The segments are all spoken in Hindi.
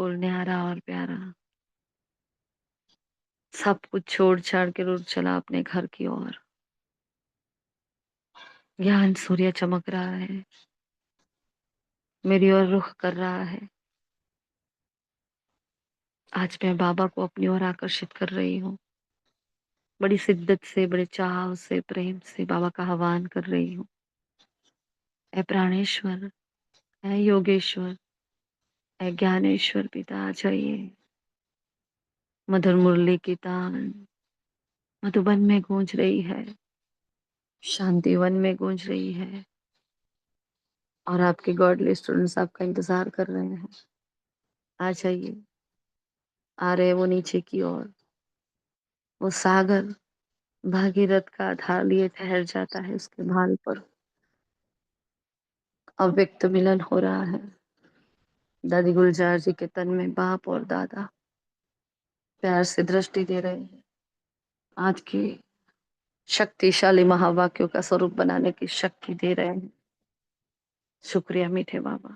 बिल्कुल न्यारा और प्यारा। सब कुछ छोड़-छाड़ के रुख चला अपने घर की ओर। ज्ञान सूर्य चमक रहा है, मेरी ओर रुख कर रहा है। आज मैं बाबा को अपनी ओर आकर्षित कर रही हूँ। बड़ी शिद्दत से, बड़े चाव से, प्रेम से बाबा का आह्वान कर रही हूँ। ऐ प्राणेश्वर, ऐ योगेश्वर, ऐ ज्ञानेश्वर पिता आ जाइए। मधुर मुरली की तान मधुबन में गूंज रही है, शांतिवन में गूंज रही है और आपके गॉडली स्टूडेंट्स आपका इंतजार कर रहे हैं। आ जाइए। आ रहे वो नीचे की ओर। वो सागर भागीरथ का आधार लिए ठहर जाता है, उसके भाल पर अव्यक्त मिलन हो रहा है। दादी गुलजार जी के तन में बाप और दादा प्यार से दृष्टि दे रहे हैं। आज की शक्तिशाली महावाक्यों का स्वरूप बनाने की शक्ति दे रहे हैं। शुक्रिया मीठे बाबा,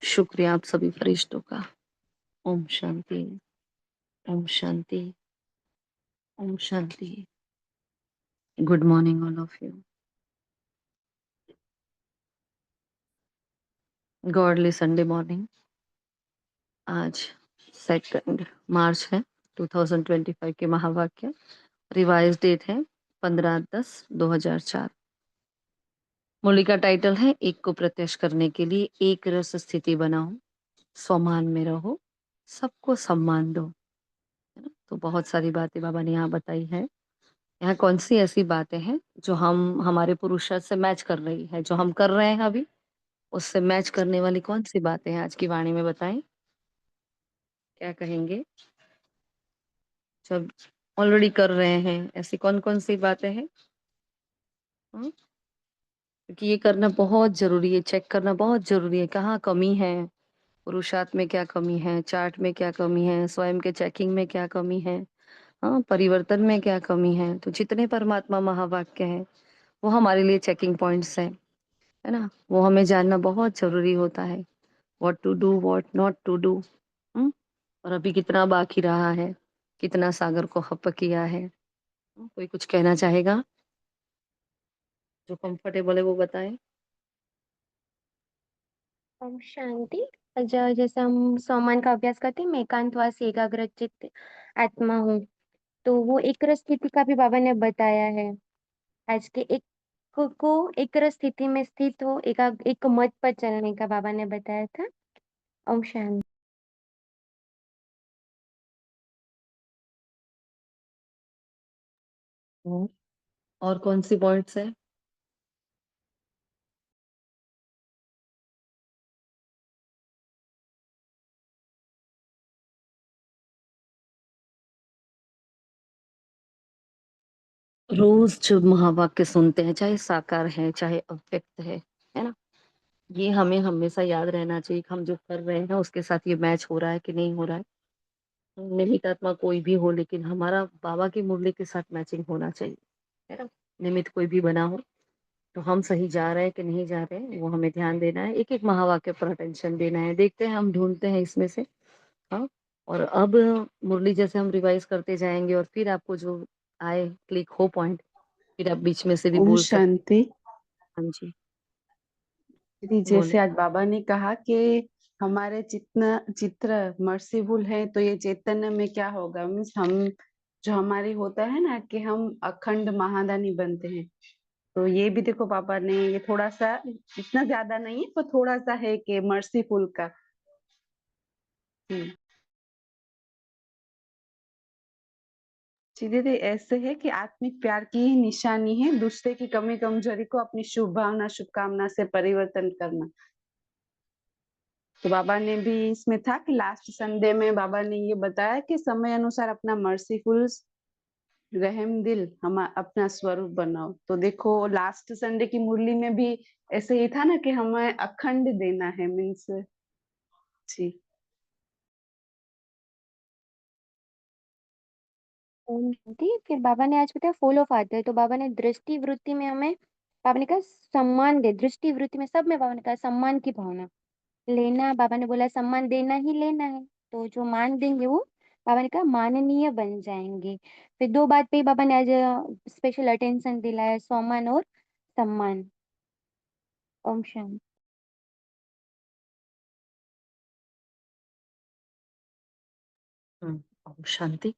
शुक्रिया आप सभी फरिश्तों का। Om Shanti, Om Shanti, Om Shanti. Good morning all of you. Godly Sunday morning. आज 2 मार्च है 2025 के महावाक्य। रिवाइज डेट है 15/10/2004। मुरली का टाइटल है एक को प्रत्यक्ष करने के लिए एक रस स्थिति बनाओ, स्वमान में रहो, सबको सम्मान दो। है ना? तो बहुत सारी बातें बाबा ने यहाँ बताई है। यहाँ कौन सी ऐसी बातें हैं जो हम हमारे पुरुषार्थ से मैच कर रही है, जो हम कर रहे हैं अभी, उससे मैच करने वाली कौन सी बातें हैं आज की वाणी में बताएं। क्या कहेंगे? जब ऑलरेडी कर रहे हैं ऐसी कौन कौन सी बातें हैं? हम्म? क्योंकि ये करना बहुत जरूरी है, चेक करना बहुत जरूरी है, कहाँ कमी है, पुरुषार्थ में क्या कमी है, चार्ट में क्या कमी है, स्वयं के चेकिंग में क्या कमी है, हाँ परिवर्तन में क्या कमी है। तो जितने परमात्मा महावाक्य हैं वो हमारे लिए चेकिंग पॉइंट्स हैं, है ना? वो हमें जानना बहुत जरूरी होता है। What to do, what not to do. और अभी कितना बाकी रहा है, कितना सागर को हप किया है। कोई कुछ कहना चाहेगा? जो कंफर्टेबल है वो बताएं। ओम शांति। जैसे हम सोमान का अभ्यास करते हैं, मैं एकांतवासी एकाग्रचित्त आत्मा हूँ। तो वो एक रस स्थिति का भी बाबा ने बताया है। आज के एक को एक रस स्थिति में स्थित हो, एक मत पर चलने का बाबा ने बताया था। ओम शांति। और कौन सी पॉइंट्स है? रोज जो महावाक्य सुनते हैं, चाहे साकार है चाहे अव्यक्त है ना? ये हमें हमेशा याद रहना चाहिए कि हम जो कर रहे हैं उसके साथ ये मैच हो रहा है कि नहीं हो रहा है। निमित्त आत्मा कोई भी हो, लेकिन हमारा बाबा की मुरली के साथ मैचिंग होना चाहिए, है ना? निमित्त कोई भी बना हो तो हम सही जा रहे हैं कि नहीं जा रहे हैं वो हमें ध्यान देना है। एक एक महावाक्य पर अटेंशन देना है। देखते हैं, हम ढूंढते हैं इसमें से। हाँ। और अब मुरली जैसे हम रिवाइज करते जाएंगे और फिर आपको जो आए क्लिक हो पॉइंट, फिर आप बीच में से भी ओम बोल सकते। शांति। हाँ जी, दीदी, बोले। जैसे आज बाबा ने कहा कि हमारे जितना चित्र मर्सीफुल है तो ये चैतन्य में क्या होगा, मीन्स हम जो हमारी होता है ना कि हम अखंड महादानी बनते हैं। तो ये भी देखो पापा ने ये थोड़ा सा, इतना ज्यादा नहीं है पर थोड़ा सा है कि मर्सीफुल का। जी दीदी, ऐसे है कि आत्मिक प्यार की ही निशानी है दूसरे की कमी कमजोरी को अपनी शुभ भावना शुभकामना से परिवर्तन करना। तो बाबा ने भी इसमें था कि लास्ट संडे में बाबा ने ये बताया कि समय अनुसार अपना मर्सीफुल रहम दिल हम अपना स्वरूप बनाओ। तो देखो लास्ट संडे की मुरली में भी ऐसे ही था ना कि हमें अखंड देना है, मीन्स। जी। ओम शांति। फिर बाबा ने आज बताया फूल ऑफ आते हैं। तो बाबा ने दृष्टि वृत्ति में हमें, बाबा ने कहा सम्मान दे। दृष्टि वृत्ति में सब में बाबा ने कहा सम्मान की भावना। लेना, बाबा ने बोला सम्मान देना ही लेना है, तो जो मान देंगे वो बाबा ने कहा माननीय बन जाएंगे। फिर 2 बात पे ही बाबा ने आज स्पेशल अटेंशन दिलाया, सम्मान और सम्मान। ओम शांति। ओम शांति।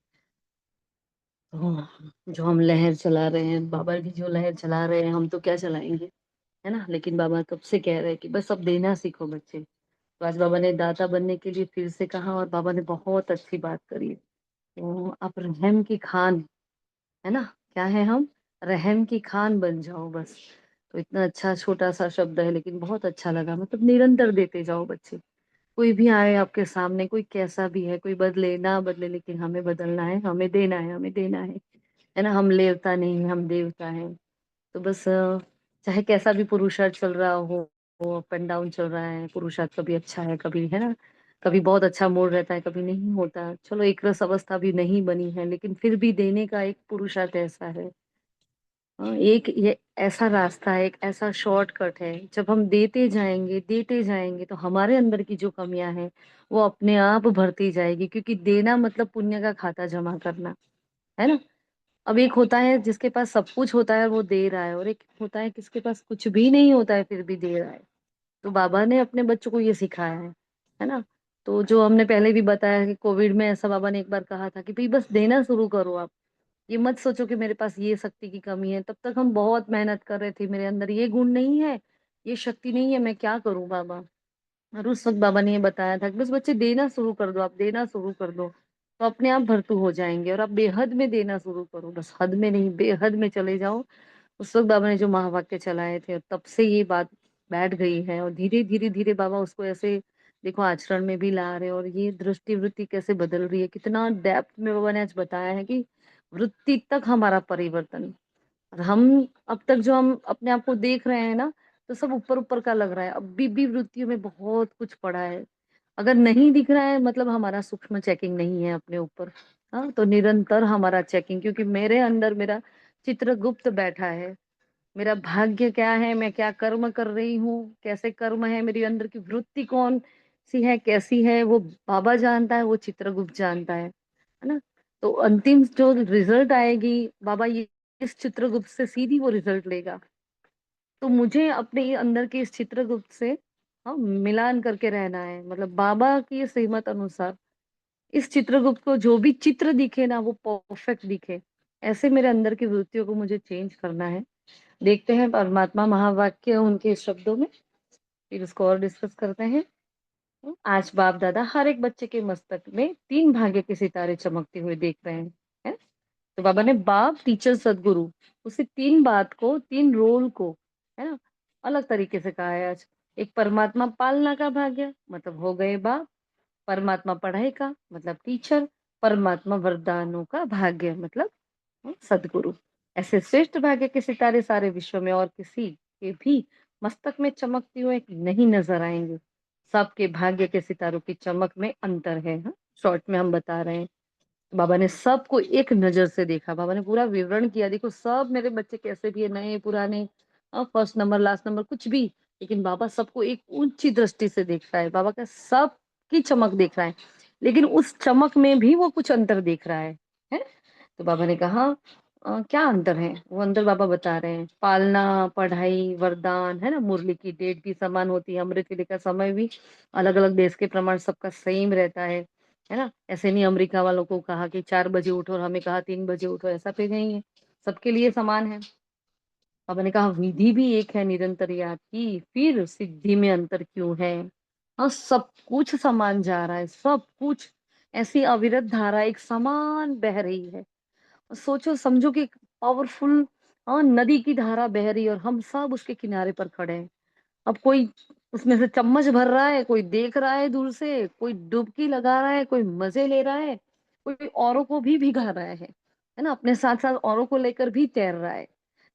जो हम लहर चला रहे हैं, बाबा की जो लहर चला रहे हैं, हम तो क्या चलाएंगे, है ना। लेकिन बाबा कब से कह रहे हैं कि बस अब देना सीखो बच्चे। तो आज बाबा ने दाता बनने के लिए फिर से कहा, और बाबा ने बहुत अच्छी बात करी। तो आप रहम की खान, है ना, क्या है हम, रहम की खान बन जाओ बस। तो इतना अच्छा छोटा सा शब्द है, लेकिन बहुत अच्छा लगा। मतलब निरंतर देते जाओ बच्चे। कोई भी आए आपके सामने, कोई कैसा भी है, कोई बदले ना बदले, लेकिन हमें बदलना है, हमें देना है, हमें देना है ना। हम लेवता नहीं, हम देवता है। तो बस चाहे कैसा भी पुरुषार्थ चल रहा हो अप एंड डाउन चल रहा है, पुरुषार्थ कभी अच्छा है, कभी, है ना, कभी बहुत अच्छा मूड रहता है, कभी नहीं होता। चलो एक रस अवस्था भी नहीं बनी है, लेकिन फिर भी देने का एक पुरुषार्थ ऐसा है। एक ये ऐसा रास्ता है, एक ऐसा शॉर्टकट है। जब हम देते जाएंगे तो हमारे अंदर की जो कमियां हैं वो अपने आप भरती जाएगी, क्योंकि देना मतलब पुण्य का खाता जमा करना, है ना। अब एक होता है जिसके पास सब कुछ होता है वो दे रहा है, और एक होता है किसके पास कुछ भी नहीं होता है फिर भी दे रहा है। तो बाबा ने अपने बच्चों को ये सिखाया है ना। तो जो हमने पहले भी बताया कि कोविड में ऐसा बाबा ने एक बार कहा था कि भाई बस देना शुरू करो आप। ये मत सोचो कि मेरे पास ये शक्ति की कमी है। तब तक हम बहुत मेहनत कर रहे थे, मेरे अंदर ये गुण नहीं है, ये शक्ति नहीं है, मैं क्या करूं बाबा। और उस वक्त बाबा ने ये बताया था कि बस बच्चे देना शुरू कर दो, आप देना शुरू कर दो, तो अपने आप भरतू हो जाएंगे। और आप बेहद में देना शुरू करो, बस हद में नहीं, बेहद में चले जाओ। उस वक्त बाबा ने जो महावाक्य चलाए थे, तब से ये बात बैठ गई है। और धीरे धीरे धीरे बाबा उसको ऐसे देखो आचरण में भी ला रहे हैं। और ये दृष्टि वृत्ति कैसे बदल रही है, कितना डेप्थ में बाबा ने आज बताया है कि वृत्ति तक हमारा परिवर्तन। और हम अब तक जो हम अपने आप को देख रहे हैं ना, तो सब ऊपर ऊपर का लग रहा है। अभी भी वृत्तियों में बहुत कुछ पड़ा है। अगर नहीं दिख रहा है मतलब हमारा सूक्ष्म चेकिंग नहीं है अपने ऊपर। हाँ, तो निरंतर हमारा चेकिंग, क्योंकि मेरे अंदर मेरा चित्रगुप्त बैठा है। मेरा भाग्य क्या है, मैं क्या कर्म कर रही हूँ, कैसे कर्म है, मेरी अंदर की वृत्ति कौन सी है, कैसी है, वो बाबा जानता है, वो चित्रगुप्त जानता है ना। तो अंतिम जो रिजल्ट आएगी, बाबा ये इस चित्रगुप्त से सीधी वो रिजल्ट लेगा। तो मुझे अपने ये अंदर के इस चित्रगुप्त से हाँ मिलान करके रहना है। मतलब बाबा की इस हिम्मत अनुसार इस चित्रगुप्त को जो भी चित्र दिखे ना वो परफेक्ट दिखे, ऐसे मेरे अंदर की वृत्तियों को मुझे चेंज करना है। देखते हैं परमात्मा महावाक्य उनके शब्दों में, फिर उसको और डिस्कस करते हैं। आज बाप दादा हर एक बच्चे के मस्तक में 3 भाग्य के सितारे चमकते हुए देख रहे हैं, है? तो बाबा ने बाप टीचर सदगुरु उसे 3 बात को, 3 रोल को, है ना, अलग तरीके से कहा है आज। एक परमात्मा पालना का भाग्य, मतलब हो गए बाप। परमात्मा पढ़ाई का, मतलब टीचर। परमात्मा वरदानों का भाग्य, मतलब सदगुरु। ऐसे श्रेष्ठ भाग्य के सितारे सारे विश्व में और किसी के भी मस्तक में चमकते हुए नहीं नजर आएंगे। सबके भाग्य के सितारों की चमक में अंतर है। हाँ, शॉर्ट में हम बता रहे हैं। बाबा ने सबको एक नजर से देखा, बाबा ने पूरा विवरण किया। देखो सब मेरे बच्चे कैसे भी है, नए पुराने, फर्स्ट नंबर लास्ट नंबर कुछ भी, लेकिन बाबा सबको एक ऊंची दृष्टि से देख रहा है। बाबा का सब की चमक देख रहा है, लेकिन उस चमक में भी वो कुछ अंतर देख रहा है? तो बाबा ने कहा क्या अंतर है, वो अंदर बाबा बता रहे हैं। पालना, पढ़ाई, वरदान, है ना, मुरली की डेट भी समान होती है, अमृत वेले का समय भी अलग अलग देश के प्रमाण सबका सेम रहता है ना। ऐसे नहीं अमेरिका वालों को कहा कि 4 बजे उठो और हमें कहा 3 बजे उठो, ऐसा पे नहीं है, सबके लिए समान है। बाबा ने कहा विधि भी एक है निरंतर याद की, फिर सिद्धि में अंतर क्यों है। हाँ, सब कुछ समान जा रहा है, सब कुछ ऐसी अविरत धारा एक समान बह रही है। सोचो समझो कि पावरफुल नदी की धारा बह रही है और हम सब उसके किनारे पर खड़े हैं। अब कोई उसमें से चम्मच भर रहा है, कोई देख रहा है दूर से, कोई डुबकी लगा रहा है, कोई मजे ले रहा है, कोई औरों को भी भिगा रहा है ना, अपने साथ साथ औरों को लेकर भी तैर रहा है।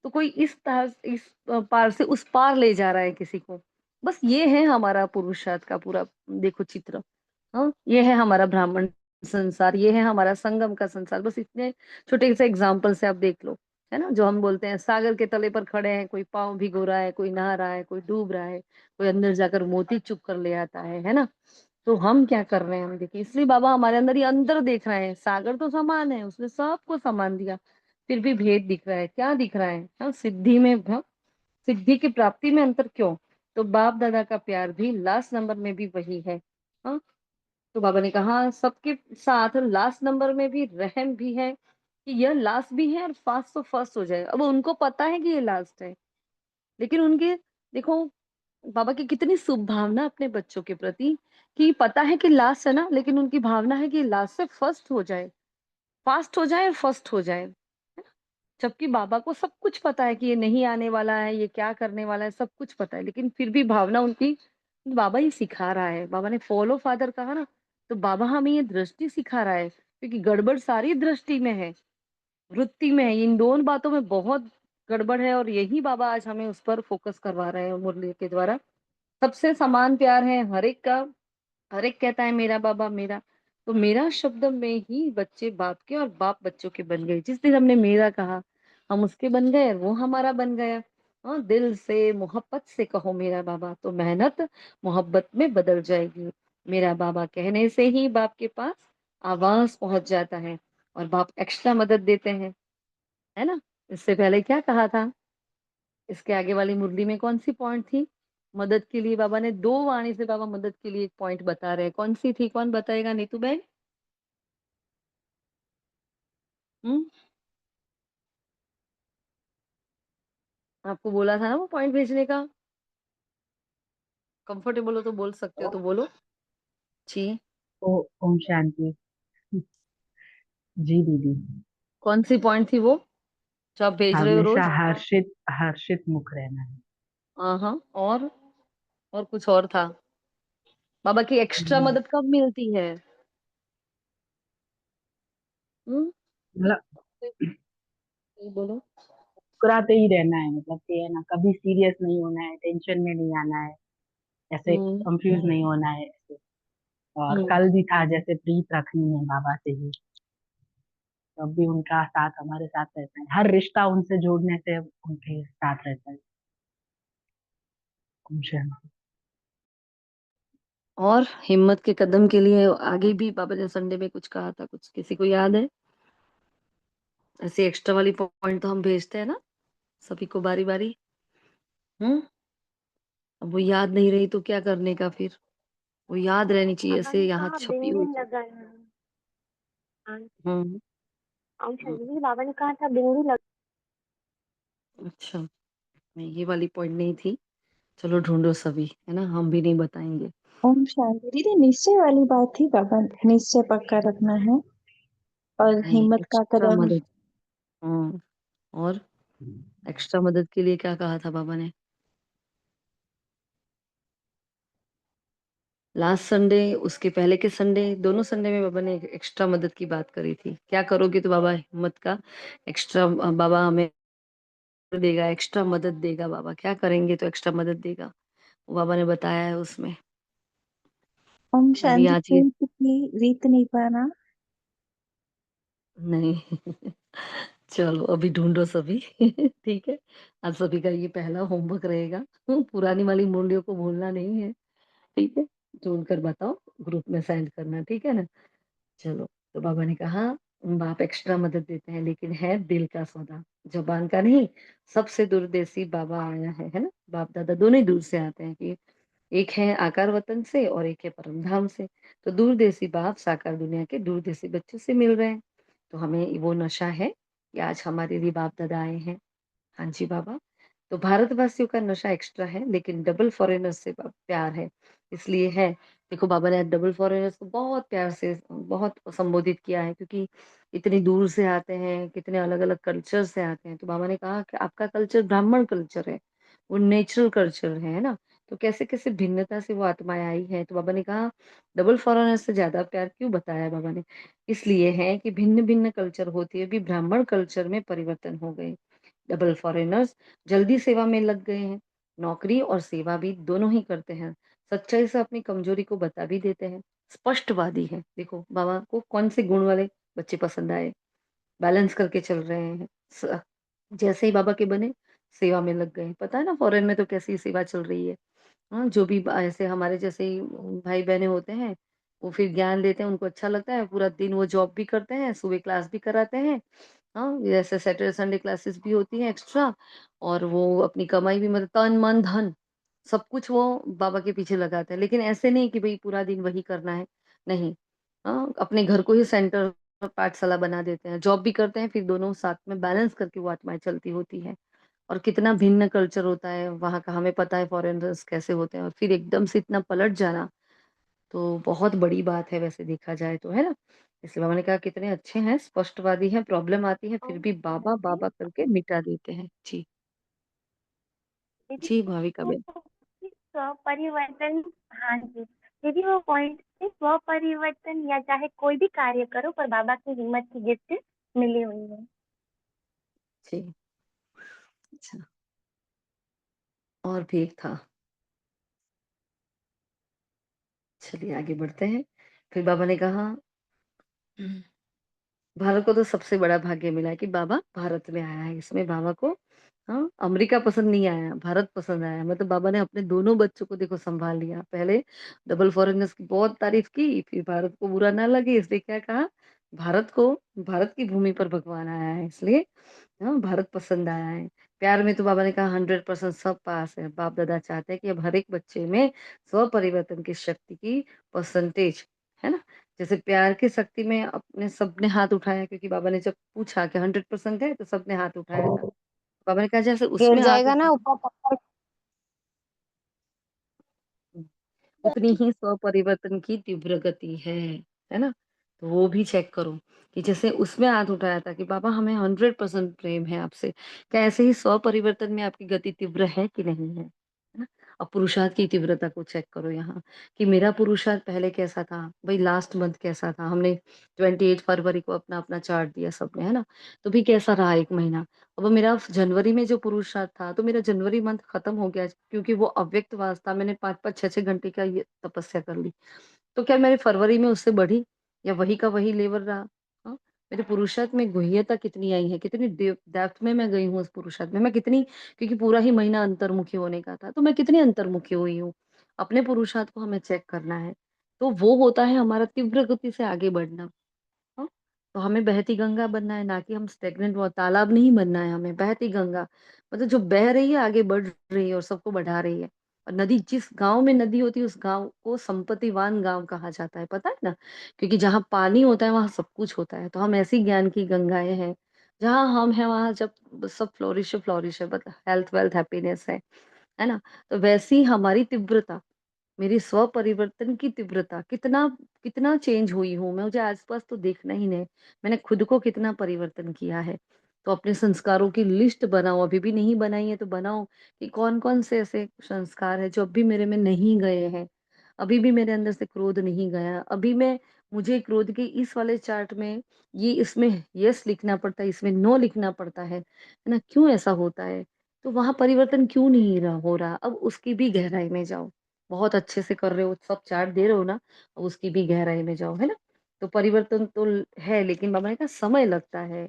तो कोई इस पार से उस पार ले जा रहा है किसी को। बस ये है हमारा पुरुषार्थ का पूरा, देखो चित्र। हाँ, ये है हमारा ब्राह्मण संसार, ये है हमारा संगम का संसार। बस इतने छोटे से एग्जाम्पल से आप देख लो, है ना? जो हम बोलते हैं सागर के तले पर खड़े हैं, कोई पाँव भिगो रहा है, कोई नहा रहा है, कोई डूब रहा है, कोई अंदर जाकर मोती चुग कर ले आता है ना? तो हम क्या कर रहे हैं, हम देखिए, इसलिए बाबा हमारे अंदर ये अंदर देख रहे हैं। सागर तो समान है, उसने सबको समान दिया, फिर भी भेद दिख रहा है। क्या दिख रहा है? हाँ, सिद्धि में, हाँ, सिद्धि की प्राप्ति में अंतर क्यों? तो बाप दादा का प्यार भी लास्ट नंबर में भी वही है। हाँ, तो बाबा ने कहा सबके साथ लास्ट नंबर में भी रहम भी है, कि यह लास्ट भी है और फास्ट तो फर्स्ट हो जाए। अब उनको पता है कि ये लास्ट है, लेकिन उनके, देखो, बाबा की कितनी शुभ भावना अपने बच्चों के प्रति, कि पता है कि लास्ट है ना, लेकिन उनकी भावना है कि लास्ट से फर्स्ट हो जाए, फास्ट हो जाए और फर्स्ट हो जाए। जबकि बाबा को सब कुछ पता है कि ये नहीं आने वाला है, ये क्या करने वाला है, सब कुछ पता है, लेकिन फिर भी भावना उनकी, बाबा ही सिखा रहा है। बाबा ने फॉलो फादर कहा ना, तो बाबा हमें ये दृष्टि सिखा रहा है, क्योंकि गड़बड़ सारी दृष्टि में है, वृत्ति में है। इन दोनों बातों में बहुत गड़बड़ है, और यही बाबा आज हमें उस पर फोकस करवा रहे हैं मुरली के द्वारा। सबसे समान प्यार है हर एक का। हर एक कहता है मेरा बाबा मेरा। तो मेरा शब्द में ही बच्चे बाप के और बाप बच्चों के बन गए। जिस दिन हमने मेरा कहा, हम उसके बन गए और वो हमारा बन गया। हाँ, दिल से मोहब्बत से कहो मेरा बाबा, तो मेहनत मोहब्बत में बदल जाएगी। मेरा बाबा कहने से ही बाप के पास आवाज पहुंच जाता है, और बाप एक्स्ट्रा मदद देते हैं, है ना? इससे पहले क्या कहा था? इसके आगे वाली मुरली में कौन सी पॉइंट थी? मदद के लिए बाबा ने दो वाणी से, बाबा मदद के लिए एक पॉइंट बता रहे हैं। कौन सी थी? कौन बताएगा? नीतू बहन। हम्म, आपको बोला था ना वो पॉइंट भेजने का। कंफर्टेबल हो तो बोल सकते हो तो बोलो। जी। ओ, ओम शांति। जी दीदी। कौन सी पॉइंट थी वो जो आप भेज रहे हो हमेशा रोज? हर्षित हर्षित मुख रहना है। हाँ हाँ, और कुछ और था। बाबा की एक्स्ट्रा हम्म, मदद कब मिलती है? हम्म, मतलब बोलो। मुस्कुराते ही रहना है, मतलब कि है ना, कभी सीरियस नहीं होना है, टेंशन में नहीं आना है, ऐसे हम्म कंफ्यूज नहीं होना है ऐसे। और हम्म कल भी था, जैसे प्रीत रखनी है बाबा से ही, तब भी उनका साथ हमारे साथ रहता है। हर रिश्ता उनसे जोड़ने से उनके साथ रहता है। ओम शांति। और हिम्मत के कदम के लिए आगे भी बाबा ने संडे में कुछ कहा था? कुछ किसी को याद है? ऐसे एक्स्ट्रा वाली पॉइंट तो हम भेजते हैं ना सभी को बारी बारी। हम्म, अब वो याद नहीं रही तो क्या करने का फिर? वो याद रहनी चाहिए, बाबा ऐसे ने यहाँ कहा छपी हुई बिंदी चीज। लगाना। हाँ, हम्म और हम्म, शायद बाबा ने कहा था बिंदी लग। अच्छा, नहीं ये वाली पॉइंट नहीं थी। चलो ढूंढो सभी, है ना, हम भी नहीं बताएंगे। ओम शांति। दीदी निश्चय वाली बात थी, बाबा निश्चय पक्का रखना है और नहीं, हिम्मत का एक्स्ट्रा कदम। मदद। हम्म, और एक्स्ट्रा मदद के लिए क्या कहा था बाबा ने? लास्ट संडे, उसके पहले के संडे, दोनों संडे में बाबा ने एक्स्ट्रा मदद की बात करी थी। क्या करोगे तो बाबा हिम्मत का एक्स्ट्रा, बाबा हमें देगा, एक्स्ट्रा मदद देगा। बाबा क्या करेंगे तो एक्स्ट्रा मदद देगा, वो बाबा ने बताया है उसमें। ओम अभी शांति। आज ये प्रीत की रीत नहीं पाना। नहीं चलो अभी ढूंढो सभी ठीक है। आज सभी का ये पहला होमवर्क रहेगा। पुरानी वाली मुरलियों को भूलना नहीं है, ठीक है? ढूंढ कर बताओ, ग्रुप में सेंड करना, ठीक है ना? चलो, तो बाबा ने कहा बाप एक्स्ट्रा मदद देते हैं, लेकिन है दिल का सौदा, जबान का नहीं। सबसे दूरदेशी बाबा आया है ना? बाप दादा दोनों ही दूर से आते हैं, कि एक है आकार वतन से और एक है परम धाम से। तो दूरदेशी बाप साकार दुनिया के दूरदेशी बच्चों से मिल रहे हैं। तो हमें वो नशा है कि आज हमारे लिए बाप दादा आए हैं। हाँ जी बाबा। तो भारतवासियों का नशा एक्स्ट्रा है, लेकिन डबल फॉरेनर्स से प्यार है, इसलिए है। देखो बाबा ने डबल फॉरेनर्स को बहुत प्यार से बहुत संबोधित किया है, क्योंकि इतनी दूर से आते हैं, कितने अलग अलग कल्चर से आते हैं। तो बाबा ने कहा कि आपका कल्चर ब्राह्मण कल्चर है, वो नेचुरल कल्चर है ना? तो कैसे कैसे भिन्नता से वो आत्माएं आई हैं। तो बाबा ने कहा डबल फॉरेनर से ज्यादा प्यार क्यों बताया बाबा ने? इसलिए है कि भिन्न भिन्न कल्चर होती है, भी ब्राह्मण कल्चर में परिवर्तन हो गए। डबल फॉरेनर्स जल्दी सेवा में लग गए हैं, नौकरी और सेवा भी दोनों ही करते हैं, सच्चाई से अपनी कमजोरी को बता भी देते हैं, स्पष्टवादी है। देखो बाबा को कौन से गुण वाले बच्चे पसंद आए, बैलेंस करके चल रहे हैं, जैसे ही बाबा के बने, सेवा में लग गए। पता है ना फॉरेन में तो कैसी सेवा चल रही है। हाँ, जो भी ऐसे हमारे जैसे ही भाई-बहनें होते हैं, वो फिर ज्ञान देते हैं, उनको अच्छा लगता है, पूरा दिन वो जॉब भी करते हैं, सुबह क्लास भी कराते हैं। हाँ, जैसे सैटरडे संडे क्लासेस भी होती हैं एक्स्ट्रा, और वो अपनी कमाई भी मतलब तन, मन, धन सब कुछ वो बाबा के पीछे लगाते हैं। लेकिन ऐसे नहीं कि भई पूरा दिन वही करना है, नहीं। हाँ, अपने घर को ही सेंटर पाठशाला बना देते हैं। जॉब भी करते हैं, फिर दोनों साथ में बैलेंस करके वो आत्माएँ चलती होती हैं। और कितना भिन्न कल्चर होता है वहाँ का, हमें पता है फॉरेनर्स कैसे होते हैं, और फिर एकदम से इतना पलट जाना, तो बहुत बड़ी बात है वैसे देखा जाए तो, है ना? इसलिए बाबा ने कहा कितने अच्छे हैं, स्पष्टवादी हैं, प्रॉब्लम आती है फिर भी बाबा, दीदी बाबा करके मिटा देते हैं। जी। दीदी जी, भाविका वो बहन। स्व परिवर्तन, हाँ जी दीदी वो पॉइंट स्व परिवर्तन या चाहे कोई भी कार्य करो पर बाबा की हिम्मत की गिफ्ट मिली हुई है। जी, अच्छा। और भी एक था, चलिए आगे बढ़ते हैं। फिर बाबा ने कहा भारत को तो सबसे बड़ा भाग्य मिला है कि बाबा भारत में आया है। इसमें बाबा को हाँ, अमेरिका पसंद नहीं आया, भारत पसंद आया। मतलब बाबा ने अपने दोनों बच्चों को देखो सँभाल लिया। पहले डबल फॉरेनर्स की बहुत तारीफ़ की, फिर भारत को बुरा ना लगे इसलिए क्या कहा, भारत को भारत की भूमि पर भगवान आया है इसलिए हाँ, भारत पसंद आया है। प्यार में तो बाबा ने कहा 100% सब पास है। बाप-दादा चाहते हैं कि अब हर एक बच्चे में स्व-परिवर्तन की शक्ति की परसेंटेज, है ना? जैसे प्यार की शक्ति में अपने सबने हाथ उठाया, क्योंकि बाबा ने जब पूछा कि 100% है तो सबने हाथ उठाया था। बाबा ने कहा जैसे गिर उसमें हाथ जाएगा उठा ना ऊपर पत्थर। उतनी ही स्व-परिवर्तन की तीव्र गति है ना? तो वो भी चेक करो कि जैसे उसमें हाथ उठाया था कि बाबा हमें 100% प्रेम है आपसे। क्या ऐसे ही स्व-परिवर्तन में आपकी गति तीव्र है कि नहीं है? है ना? अब पुरुषार्थ की तीव्रता को चेक करो यहाँ कि मेरा पुरुषार्थ पहले कैसा था? भई लास्ट मंथ कैसा था? हमने 28 फरवरी को अपना-अपना चार्ट दिया सबने, है ना? तो भी कैसा रहा 1 महीना? अब मेरा जनवरी में जो पुरुषार्थ था, तो मेरा जनवरी मंथ खत्म हो गया क्योंकि वो अव्यक्तवास था। मैंने 5-5, 6-6 घंटे का ये तपस्या कर ली। तो क्या मेरे फरवरी में उससे बढ़ी या वही का वही लेवल रहा? हाँ, मेरे पुरुषार्थ में गुह्यता कितनी आई है, कितनी डेप्थ में मैं गई हूँ उस पुरुषार्थ में, मैं कितनी, क्योंकि पूरा ही महीना अंतर्मुखी होने का था, तो मैं कितनी अंतर्मुखी हुई हूँ। अपने पुरुषार्थ को हमें चेक करना है। तो वो होता है हमारा तीव्र गति से आगे बढ़ना। हाँ, तो हमें बहती गंगा बनना है, ना कि हम स्टेगनेंट वो तालाब नहीं बनना है हमें, बहती गंगा। मतलब जो बह रही है, आगे बढ़ रही है और सबको बढ़ा रही है। और नदी, जिस गाँव में नदी होती है, उस गाँव को संपत्तिवान गाँव कहा जाता है, पता है ना? क्योंकि जहाँ पानी होता है, वहाँ सब कुछ होता है। तो हम ऐसी ज्ञान की गंगाएँ हैं, जहाँ हम हैं, वहाँ जब सब फ्लोरिश है, मतलब हेल्थ, वेल्थ, हैप्पीनेस है ना? तो वैसी हमारी तीव्रता, मेरी स्व परिवर्तन की तीव्रता कितना कितना चेंज हुई हूँ मैं, मुझे आस-पास तो देखना ही नहीं। मैंने खुद को कितना परिवर्तन किया है। तो अपने संस्कारों की लिस्ट बनाओ, अभी भी नहीं बनाई है तो बनाओ कि कौन-कौन से ऐसे संस्कार हैं जो अभी मेरे में नहीं गए हैं। अभी भी मेरे अंदर से क्रोध नहीं गया। अभी मैं मुझे क्रोध के इस वाले चार्ट में ये इसमें यस लिखना पड़ता है, इसमें नो लिखना पड़ता है ना? क्यों ऐसा होता है? तो वहाँ परिवर्तन क्यों नहीं हो रहा? अब उसकी भी गहराई में जाओ। बहुत अच्छे से कर रहे हो, सब चार्ट दे रहे हो ना, अब उसकी भी गहराई में जाओ, है ना? तो परिवर्तन तो है, लेकिन बाबा ने कहा समय लगता है।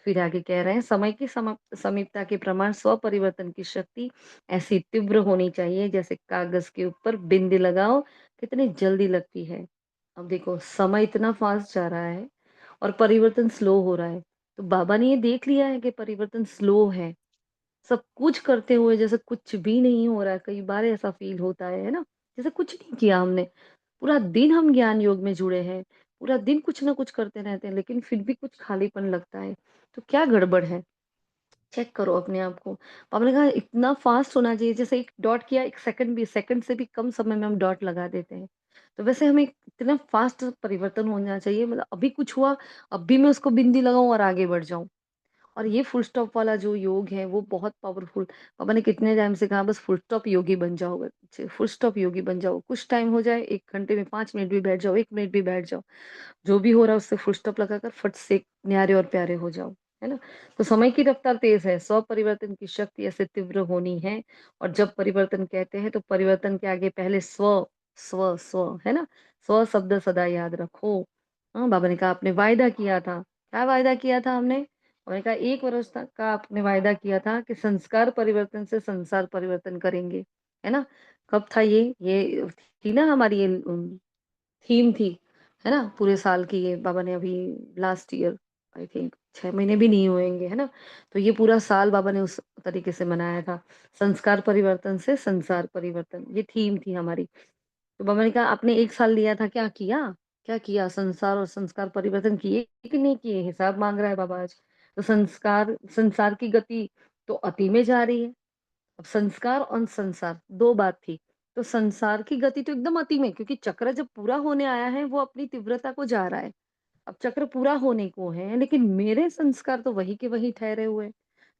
फिर आगे कह रहे हैं समय की समीपता के प्रमाण स्व परिवर्तन की शक्ति ऐसी तीव्र होनी चाहिए जैसे कागज के ऊपर बिंदी लगाओ, कितनी जल्दी लगती है। अब देखो समय इतना फास्ट जा रहा है और परिवर्तन स्लो हो रहा है। तो बाबा ने ये देख लिया है कि परिवर्तन स्लो है। सब कुछ करते हुए जैसे कुछ भी नहीं हो रहा है, कई बार ऐसा फ़ील होता है ना? जैसे कुछ नहीं किया हमने, पूरा दिन हम ज्ञान योग में जुड़े हैं, पूरा दिन कुछ ना कुछ करते रहते हैं, लेकिन फिर भी कुछ खालीपन लगता है, तो क्या गड़बड़ है? चेक करो अपने आप को। पापा ने कहा इतना फ़ास्ट होना चाहिए, जैसे 1 डॉट किया, 1 सेकंड से भी कम समय में हम डॉट लगा देते हैं। तो वैसे हमें इतना फ़ास्ट परिवर्तन होना चाहिए, मतलब अभी कुछ हुआ, अब भी मैं उसको बिंदी लगाऊँ और आगे बढ़ जाऊँ। और ये फुल स्टॉप वाला जो योग है वो बहुत पावरफुल। पापा ने कितने टाइम से कहा बस फुल स्टॉप योगी बन जाओ बच्चे, फुल स्टॉप योगी बन जाओ। कुछ टाइम हो जाए, 1 घंटे में 5 मिनट भी बैठ जाओ, 1 मिनट भी बैठ जाओ। जो भी हो रहा है उससे फुल स्टॉप लगाकर फट से न्यारे और प्यारे हो जाओ, है ना? तो समय की रफ्तार तेज़ है, स्व परिवर्तन की शक्ति ऐसे तीव्र होनी है। और जब परिवर्तन कहते हैं तो परिवर्तन के आगे पहले स्व, है ना? स्व शब्द सदा याद रखो। हाँ, बाबा ने कहा आपने वायदा किया था। क्या वायदा किया था हमने? मैंने कहा 1 वर्ष तक का आपने वायदा किया था कि संस्कार परिवर्तन से संसार परिवर्तन करेंगे, है ना? कब था ये? ये थी ना हमारी ये थीम थी, है ना? पूरे साल की ये बाबा ने अभी लास्ट ईयर आई थिंक 6 महीने भी नहीं हुएँगे, है ना? तो ये पूरा साल बाबा ने उस तरीके से मनाया था। संस्कार परिवर्तन से संसार परिवर्तन, ये थीम थी हमारी। तो बाबा ने कहा आपने 1 साल लिया था, क्या किया? क्या किया? संसार और संस्कार परिवर्तन किए कि नहीं किए? हिसाब माँग रहा है बाबा आज। तो संसार की गति तो अति में जा रही है। अब संस्कार और संसार 2 बात थी। तो संसार की गति तो एकदम अति में, क्योंकि चक्र जब पूरा होने आया है, वो अपनी तीव्रता को जा रहा है। अब चक्र पूरा होने को है, लेकिन मेरे संस्कार तो वही के वही ठहरे हुए हैं।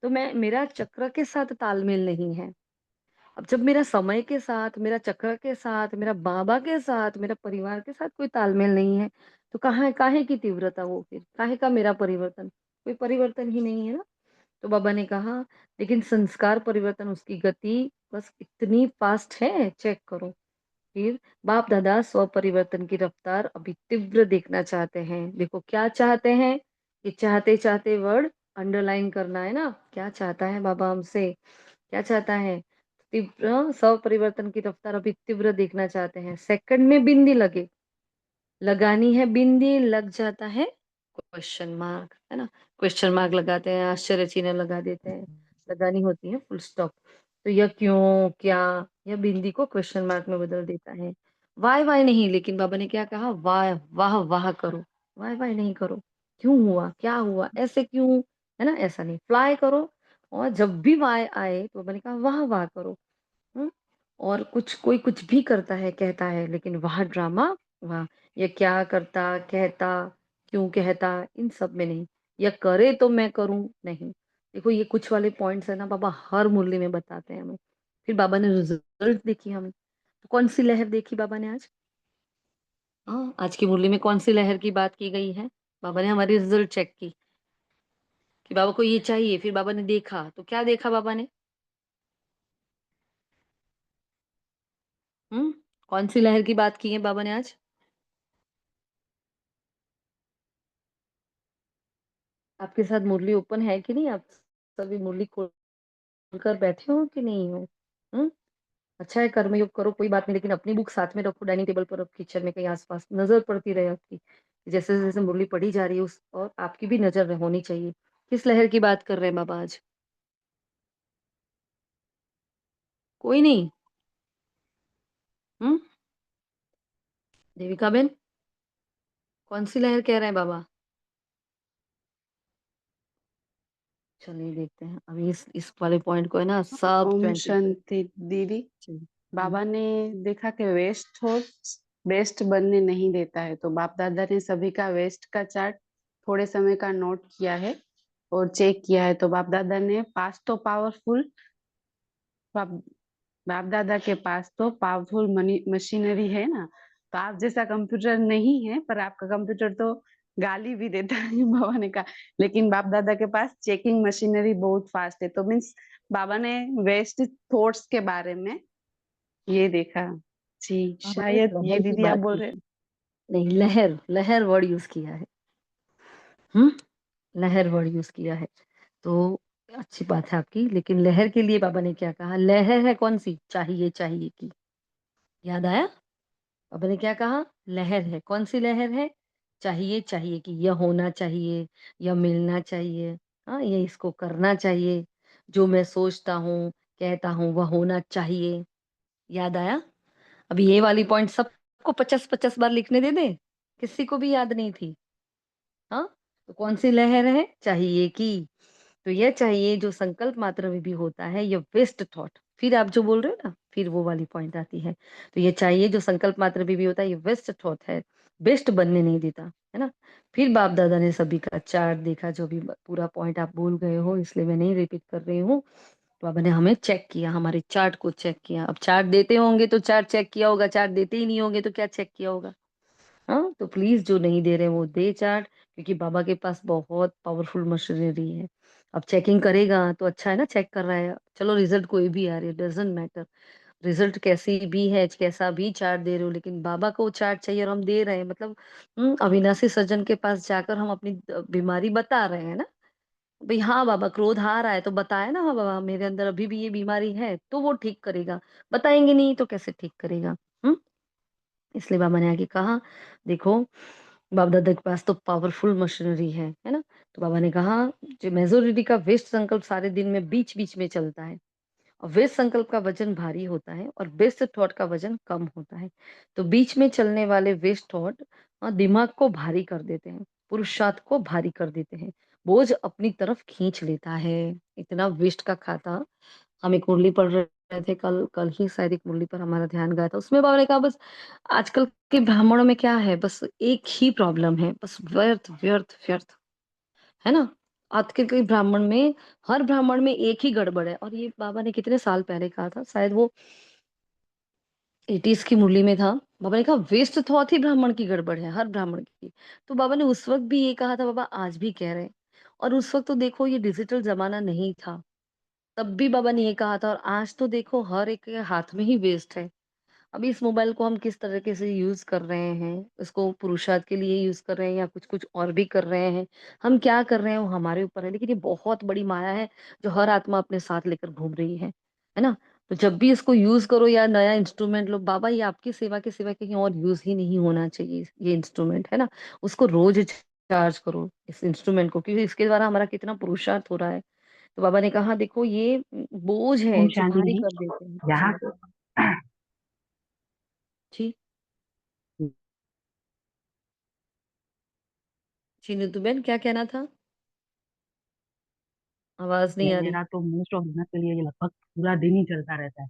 तो मेरा चक्र के साथ तालमेल नहीं है। अब जब मेरा समय के साथ, मेरा चक्र के साथ, मेरा बाबा के साथ, मेरा परिवार के साथ कोई तालमेल नहीं है, तो कहाँ काहे की तीव्रता वो फिर? काहे का मेरा परिवर्तन? कोई परिवर्तन ही नहीं है ना। तो बाबा ने कहा लेकिन संस्कार परिवर्तन उसकी गति बस इतनी फास्ट है, चेक करो। फिर बाप दादा स्व परिवर्तन की रफ्तार अभी तीव्र देखना चाहते हैं। देखो क्या चाहते हैं? ये चाहते चाहते वर्ड अंडरलाइन करना है ना। क्या चाहता है बाबा हमसे? क्या चाहता है? तीव्र स्व परिवर्तन की रफ्तार अभी तीव्र देखना चाहते हैं। सेकंड में बिंदी लगे, लगानी है बिंदी, लग जाता है क्वेश्चन मार्क, है ना? क्वेश्चन मार्क लगाते हैं, आश्चर्य चिन्ह लगा देते हैं, लगानी होती है फुल स्टॉप। तो यह क्यों, क्या, यह बिंदी को क्वेश्चन मार्क में बदल देता है। वाय वाय नहीं, लेकिन बाबा ने क्या कहा? वाह वाह वाह करो, वाय वाय नहीं करो। क्यों हुआ, क्या हुआ, ऐसे क्यों, है ना? ऐसा नहीं, फ्लाई करो। और जब भी वाय आए तो बाबा ने कहा वाह वाह करो। हुँ? और कोई कुछ भी करता है, कहता है, लेकिन वह ड्रामा, वह ये क्या करता, कहता, क्यों कहता, इन सब में नहीं। या करे तो मैं करूँ, नहीं। देखो ये कुछ वाले पॉइंट्स है ना बाबा हर मुरली में बताते हैं हमें। फिर बाबा ने रिज़ल्ट देखी हमें। तो कौन-सी लहर देखी बाबा ने आज? हाँ, आज की मुरली में कौन-सी लहर की बात की गई है? बाबा ने हमारी रिज़ल्ट चेक की, कि बाबा को ये चाहिए, फिर बाबा ने देखा, तो क्या देखा बाबा ने? हुँ? कौन-सी लहर की बात की है बाबा ने आज? आपके साथ मुरली ओपन है कि नहीं? आप सभी मुरली खोल कर बैठे हो कि नहीं हो? हुँ? अच्छा है कर्मयोग करो कोई बात नहीं, लेकिन अपनी बुक साथ में रखो, डाइनिंग टेबल पर, किचन में कहीं आस-पास नज़र पड़ती रहे आपकी। जैसे-जैसे मुरली पढ़ी जा रही है उस और आपकी भी नज़र होनी चाहिए। किस लहर की बात कर रहे हैं बाबा आज? कोई नहीं? हुँ? देविका बहन, कौन-सी लहर कह रहे हैं बाबा? चलिए देखते हैं। अभी इस वाले पॉइंट को है ना सब ओम 20 शांति दीदी। जी। हुँ। बाबा ने देखा कि वेस्ट थॉट्स बेस्ट बनने नहीं देता है, तो बाप दादा ने सभी का वेस्ट का चार्ट थोड़े समय का नोट किया है और चेक किया है। तो बाप दादा ने पास तो पावरफुल, बाप बाप दादा के पास तो पावरफुल मशीनरी है ना। तो आप जैसा कंप्यूटर नहीं है, पर आपका कंप्यूटर तो गाली भी देता है बाबा ने कहा। लेकिन बाप दादा के पास चेकिंग मशीनरी बहुत फास्ट है। तो मीन्स बाबा ने वेस्ट थॉट्स के बारे में ये देखा। जी, बाबा ने शायद ये लहर की दीदी आप बात बोल की रहे हैं। थी। नहीं, लहर वर्ड यूज़ किया है। हुँ? लहर वर्ड यूज़ किया है। तो अच्छी बात है आपकी, लेकिन लहर के लिए बाबा ने क्या कहा? लहर है कौन-सी? चाहिए, चाहिए की। याद आया? बाबा ने क्या कहा? लहर है, कौन-सी लहर है? चाहिए, चाहिए की। यह होना चाहिए, यह मिलना चाहिए, हाँ, ये इसको करना चाहिए, जो मैं सोचता हूँ, कहता हूँ, वह होना चाहिए। याद आया? अभी ये वाली पॉइंट सबको 50-50 बार लिखने दे दें? किसी को भी याद नहीं थी, हाँ? तो कौन-सी लहर है? चाहिए की। तो यह चाहिए जो संकल्प मात्र में भी होता है, ये वेस्ट थॉट, फिर आप जो बोल रहे हो ना, फिर वो वाली पॉइंट आती है। तो ये चाहिए जो संकल्प मात्र में भी होता है, ये वेस्ट थॉट है, बेस्ट बनने नहीं देता, है ना? फिर बाप दादा ने सभी का चार्ट देखा, जो भी पूरा पॉइंट आप भूल गए हो, इसलिए मैं नहीं रिपीट कर रही हूँ। तो बाबा ने हमें चेक किया, हमारे चार्ट को चेक किया। अब चार्ट देते होंगे तो चार्ट चेक किया होगा, चार्ट देते ही नहीं होंगे तो क्या चेक किया होगा? हाँ, तो प्लीज़ जो नहीं दे रहे हैं वो दे चार्ट, क्योंकि बाबा के पास बहुत पावरफुल मशीनरी है। अब चेकिंग करेगा तो अच्छा है ना, चेक कर रहा है। चलो रिज़ल्ट कोई भी आ रही है, डज़न्ट मैटर। रिज़ल्ट कैसी भी है, कैसा भी चार्ट दे रहे हो, लेकिन बाबा को चार्ट चाहिए और हम दे रहे हैं, मतलब अविनाशी सज्जन के पास जाकर हम अपनी बीमारी बता रहे हैं ना। भाई हाँ बाबा, क्रोध आ रहा है तो बताए ना, हाँ बाबा मेरे अंदर अभी भी ये बीमारी है, तो वो ठीक करेगा। बताएंगे नहीं तो कैसे ठीक करेगा? हम्म। इसलिए बाबा ने आगे कहा, देखो बाप दादा के पास तो पावरफुल मशीनरी है ना। तो बाबा ने कहा, जो मेजोरिटी का वेस्ट संकल्प सारे दिन में बीच बीच में चलता है, और वेस्ट संकल्प का वजन भारी होता है और बेस्ट थॉट का वजन कम होता है। तो बीच में चलने वाले वेस्ट थॉट दिमाग को भारी कर देते हैं, पुरुषार्थ को भारी कर देते हैं, बोझ अपनी तरफ खींच लेता है। इतना वेस्ट का खाता। हम एक मुरली पढ़ रहे थे, कल कल ही शायद एक मुरली पर हमारा ध्यान गया था, उसमें बाबा ने कहा बस आजकल के ब्राह्मणों में क्या है, बस एक ही प्रॉब्लम है, बस व्यर्थ व्यर्थ व्यर्थ, है ना। आजकल के ब्राह्मण में, हर ब्राह्मण में एक ही गड़बड़ है, और ये बाबा ने कितने साल पहले कहा था, शायद वो 80s की मुरली में था। बाबा ने कहा वेस्ट थॉट ही ब्राह्मण की गड़बड़ है, हर ब्राह्मण की। तो बाबा ने उस वक्त भी ये कहा था, बाबा आज भी कह रहे हैं। और उस वक्त तो देखो ये डिजिटल जमाना नहीं था, तब भी बाबा ने ये कहा था। और आज तो देखो हर एक के हाथ में ही वेस्ट है। अभी इस मोबाइल को हम किस तरीके से यूज कर रहे हैं, इसको पुरुषार्थ के लिए यूज कर रहे हैं या कुछ कुछ और भी कर रहे हैं, हम क्या कर रहे हैं वो हमारे ऊपर है। लेकिन ये बहुत बड़ी माया है जो हर आत्मा अपने साथ लेकर घूम रही है ना। तो जब भी इसको यूज करो या नया इंस्ट्रूमेंट लो, बाबा ये आपकी सेवा के सिवा कहीं और यूज ही नहीं होना चाहिए ये इंस्ट्रूमेंट, है ना। उसको रोज चार्ज करो इस इंस्ट्रूमेंट को, क्योंकि इसके द्वारा हमारा कितना पुरुषार्थ हो रहा है। तो बाबा ने कहा देखो ये बोझ ओम है जो शांति भारी जी। कर देते हैं यहाँ जी। जी। जी नीतू क्या कहना था? आवाज नहीं आ रही। मेरा तो मोस्ट ऑफ दिनों के लिए ये लगभग पूरा दिन ही चलता रहता है।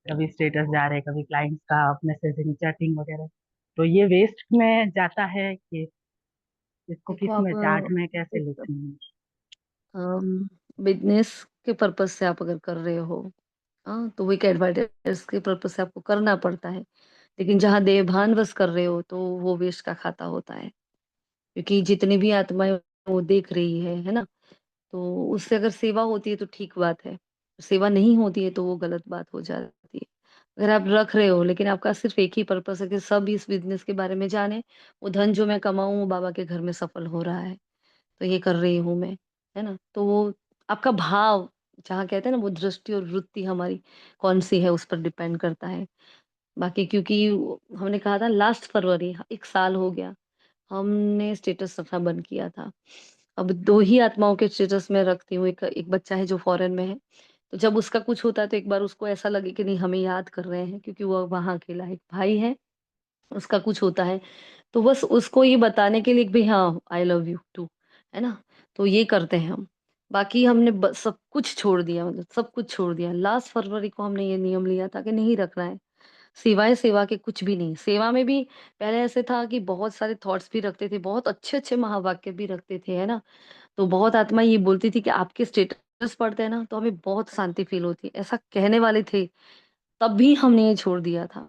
कभी स्टेटस जा रहे, कभी क्लाइंट्स का मैसेजिंग चैटिंग वगैरह। तो ये वेस्ट में जाता है कि इसको देखो किस आप में चार्ट में कैसे लिखूं? बिजनेस के पर्पज से आप अगर कर रहे हो, हाँ, तो वो एक एडवर्टाइज के पर्पज से आपको करना पड़ता है। लेकिन जहाँ देवभान बस कर रहे हो तो वो वेस्ट का खाता होता है, क्योंकि जितनी भी आत्माएं वो देख रही है ना। तो उससे अगर सेवा होती है तो ठीक बात है, सेवा नहीं होती है तो वो गलत बात हो जाती है। अगर आप रख रहे हो लेकिन आपका सिर्फ एक ही पर्पस है कि सब इस बिजनेस के बारे में जाने, वो धन जो मैं कमाऊं वो बाबा के घर में सफल हो रहा है, तो ये कर रही हूँ मैं, है ना। तो वो आपका भाव, जहाँ कहते हैं ना वो दृष्टि और वृत्ति हमारी कौन सी है उस पर डिपेंड करता है। बाकी क्योंकि हमने कहा था लास्ट फरवरी 1 साल हो गया हमने स्टेटस रखना बंद किया था। अब 2 ही आत्माओं के स्टेटस में रखती हूँ, एक एक बच्चा है जो फॉरेन में है। तो जब उसका कुछ होता है तो एक बार उसको ऐसा लगे कि नहीं हमें याद कर रहे हैं, क्योंकि वो वहाँ अकेला है। एक भाई है, उसका कुछ होता है, तो बस उसको ये बताने के लिए कि भाई हाँ आई लव यू टू, है ना। तो ये करते हैं हम। बाकी हमने सब कुछ छोड़ दिया, मतलब सब कुछ छोड़ दिया। लास्ट फरवरी को हमने ये नियम लिया था कि नहीं रखना है, सिवाय सेवा के कुछ भी नहीं। सेवा में भी पहले ऐसे था कि बहुत सारे थॉट्स भी रखते थे, बहुत अच्छे अच्छे महावाक्य भी रखते थे, है ना। तो बहुत आत्मा ये बोलती थी कि आपके स्टेटस पढ़ते हैं ना तो हमें बहुत शांति फील होती है, ऐसा कहने वाले थे। तब भी हमने ये छोड़ दिया था।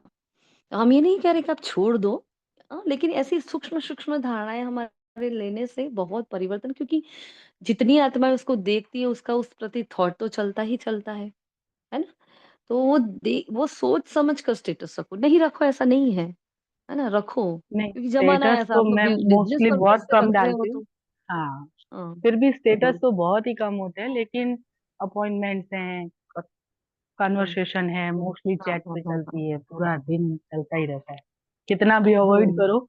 हम ये नहीं कह रहे कि आप छोड़ दो, लेकिन ऐसी सूक्ष्म सूक्ष्म धारणाएं हमारे लेने से बहुत परिवर्तन, क्योंकि जितनी आत्माएं उसको देखती है उसका उस प्रति थॉट तो चलता ही चलता है ना। तो वो सोच समझ कर स्टेटस रखो, नहीं रखो ऐसा नहीं है ना, रखो। नहीं, क्योंकि जमाना स्टेटस ऐसा, तो आप तो मैं बिजनेस मोस्टली पर्पज बहुत से कम रख रहे हो डालती हूँ। तो। हाँ, हाँ। फिर भी स्टेटस हाँ। तो बहुत ही कम होते हैं, लेकिन अपॉइंटमेंट्स हैं, हम्म। कन्वर्सेशन है, मोस्टली हाँ चैट हाँ पे हाँ हाँ। चलती है, पूरा दिन चलता ही रहता है। कितना भी अवॉइड हम्म। करो,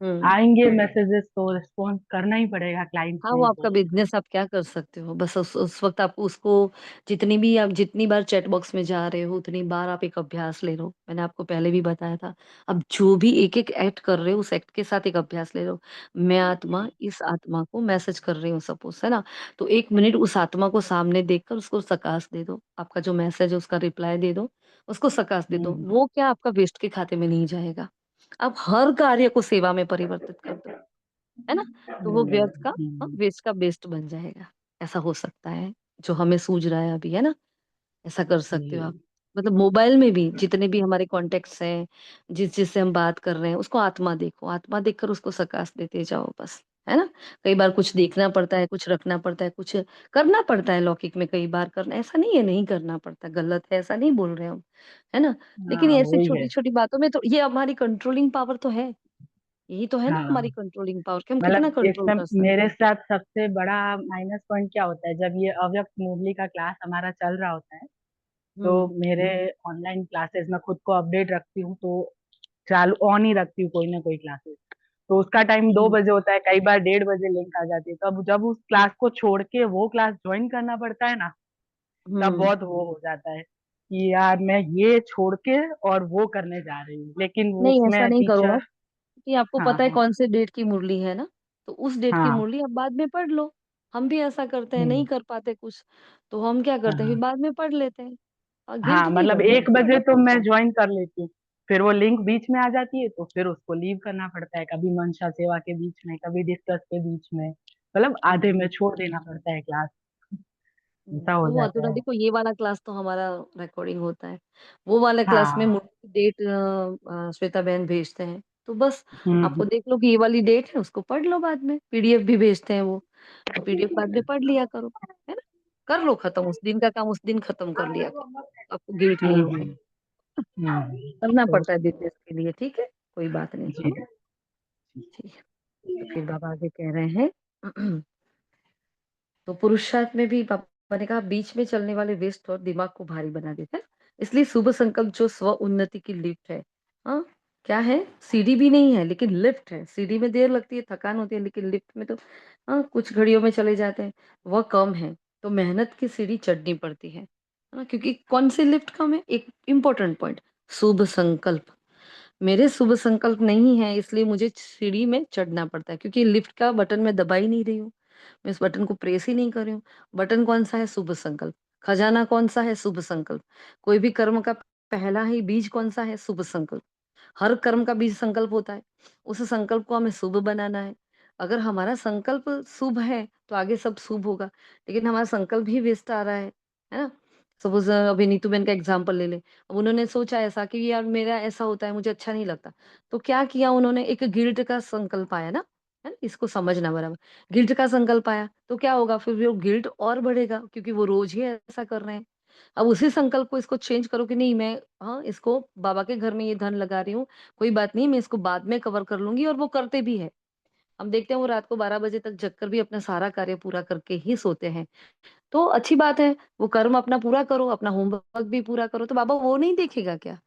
हम्म। आएंगे मैसेजेस तो रिस्पॉन्स करना ही पड़ेगा क्लाइंट्स हाँ, वो हैं आपका तो। बिज़नेस, आप क्या कर सकते हो? बस उस वक़्त आपको उसको जितनी बार चैट बॉक्स में जा रहे हो, उतनी बार आप एक अभ्यास ले लो। मैंने आपको पहले भी बताया था। अब जो भी एक-एक एक्ट कर रहे हो, उस एक्ट के साथ एक अभ्यास ले लो। मैं आत्मा इस आत्मा को मैसेज कर रही हूँ सपोज़, है ना? तो 1 मिनट उस आत्मा को सामने देखकर उसको सकाश दे दो। आपका जो मैसेज है उसका रिप्लाई दे दो, उसको सकाश दे दो। हम्म। वो क्या आपका वेस्ट के खाते में नहीं जाएगा। आप हर कार्य को सेवा में परिवर्तित कर दो। है ना? तो वो व्यर्थ का वेस्ट का बेस्ट बन जाएगा। ऐसा हो सकता है, जो हमें सूझ रहा है अभी, है ना? ऐसा कर सकते हो आप। जी। मतलब मोबाइल में भी जितने भी हमारे कॉन्टेक्ट्स हैं, जिससे हम बात कर रहे हैं, उसको आत्मा देखो। आत्मा देखकर उसको सकाश देते जाओ बस, है ना? कई बार कुछ देखना पड़ता है, कुछ रखना पड़ता है, कुछ करना पड़ता है लौकिक में, कई बार करना ऐसा नहीं है नहीं करना पड़ता, गलत है ऐसा नहीं बोल रहे हम, है ना? लेकिन हाँ ऐसी वही है। छोटी-छोटी बातों में तो ये हमारी कंट्रोलिंग पावर तो है। यही तो है ना हमारी हाँ, कंट्रोलिंग पावर कि हम कितना मतलब कंट्रोल इसमें कर सकते मेरे हैं। साथ सबसे बड़ा माइनस पॉइंट क्या होता है, जब ये अव्यक्त मुरली का क्लास हमारा चल रहा होता है, तो हम्म मेरे ऑनलाइन क्लासेस में खुद को अपडेट रखती हूँ, तो चालू ऑन ही रखती हूँ कोई ना कोई क्लासेस। तो उसका टाइम 2 बजे होता है, कई बार 1:30 बजे लिंक आ जाती है, तब जब उस क्लास को छोड़ के वो क्लास ज्वाइन करना पड़ता है ना, तब हम्म बहुत वो हो जाता है कि यार मैं ये छोड़ के और वो करने जा रही हूँ, लेकिन वो नहीं, ऐसा उसमें नहीं करो टीचर। आप, कि आपको हाँ पता है हाँ कौन से डेट की मुरली है ना, तो उस डेट की हाँ। मुरली आप बाद में पढ़ लो। हम भी ऐसा करते हैं, नहीं हम्म। कर पाते कुछ, तो हम क्या करते हैं, फिर हाँ बाद में पढ़ लेते हैं, और गिल्ट हाँ, नहीं मतलब करना है। 1 बजे तो मैं ज्वाइन कर लेती हूँ, फिर वो लिंक बीच में आ जाती है, तो फिर उसको लीव करना पड़ता है, कभी मंशा सेवा के बीच में, कभी डिस्कस के बीच में, मतलब आधे में छोड़ देना पड़ता है क्लास। ऐसा हो तो वो जाता अधूरा है। देखो, ये वाला क्लास तो हमारा रिकॉर्डिंग होता है, वो वाला क्लास में हाँ। डेट श्वेता बहन भेजते हैं, तो बस हम्म। आपको देख लो कि ये वाली डेट है, उसको पढ़ लो, बाद में पीडीएफ भी भेजते हैं वो, तो पीडीएफ बाद में पढ़ लिया करो, है ना, कर लो खत्म, उस दिन का काम उस दिन खत्म कर लिया करो, आपको गिल्ट नहीं होगा। हम्म। हम्म। करना तो पड़ता है बिजनेस के लिए, ठीक है, कोई बात नहीं। जी। ठीक है, तो फिर बाबा आगे कह रहे हैं तो पुरुषार्थ में भी पापा ने कहा बीच में चलने वाले वेस्ट और दिमाग को भारी बना देता है, इसलिए शुभ संकल्प जो स्व उन्नति की लिफ्ट है, हाँ, क्या है, सीढ़ी भी नहीं है लेकिन लिफ्ट है, सीढ़ी में देर लगती है, थकान होती है, लेकिन लिफ्ट में तो हाँ कुछ घड़ियों में चले जाते हैं, वह कम है, तो मेहनत की सीढ़ी चढ़नी पड़ती है ना, क्योंकि कौन सी लिफ्ट कम है, एक इंपॉर्टेंट पॉइंट, शुभ संकल्प, मेरे शुभ संकल्प नहीं है, इसलिए मुझे सीढ़ी में चढ़ना पड़ता है, क्योंकि लिफ्ट का बटन मैं दबा ही नहीं रही हूँ, मैं इस बटन को प्रेस ही नहीं कर रही हूँ। बटन कौन सा है, शुभ संकल्प, खजाना कौन सा है, शुभ संकल्प, कोई भी कर्म का पहला ही बीज कौन सा है, शुभ संकल्प, हर कर्म का बीज संकल्प होता है, उस संकल्प को हमें शुभ बनाना है, अगर हमारा संकल्प शुभ है तो आगे सब शुभ होगा, लेकिन हमारा संकल्प ही व्यस्त आ रहा है ना, सपोज अभी नीतू बहन का एग्जाम्पल ले ले, अब उन्होंने सोचा ऐसा कि यार मेरा ऐसा होता है, मुझे अच्छा नहीं लगता, तो क्या किया उन्होंने, एक गिल्ट का संकल्प आया ना, है ना? इसको समझना बराबर, गिल्ट का संकल्प आया तो क्या होगा, फिर वो गिल्ट और बढ़ेगा, क्योंकि वो रोज ही ऐसा कर रहे हैं। अब उसी संकल्प को इसको चेंज करो कि नहीं, मैं हाँ इसको बाबा के घर में ये धन लगा रही हूँ, कोई बात नहीं, मैं इसको बाद में कवर कर लूंगी, और वो करते भी है। हम देखते हैं वो रात को 12 बजे तक जगकर भी अपना सारा कार्य पूरा करके ही सोते हैं, तो अच्छी बात है, वो कर्म अपना पूरा करो, अपना होमवर्क भी पूरा करो, तो बाबा वो नहीं देखेगा क्या?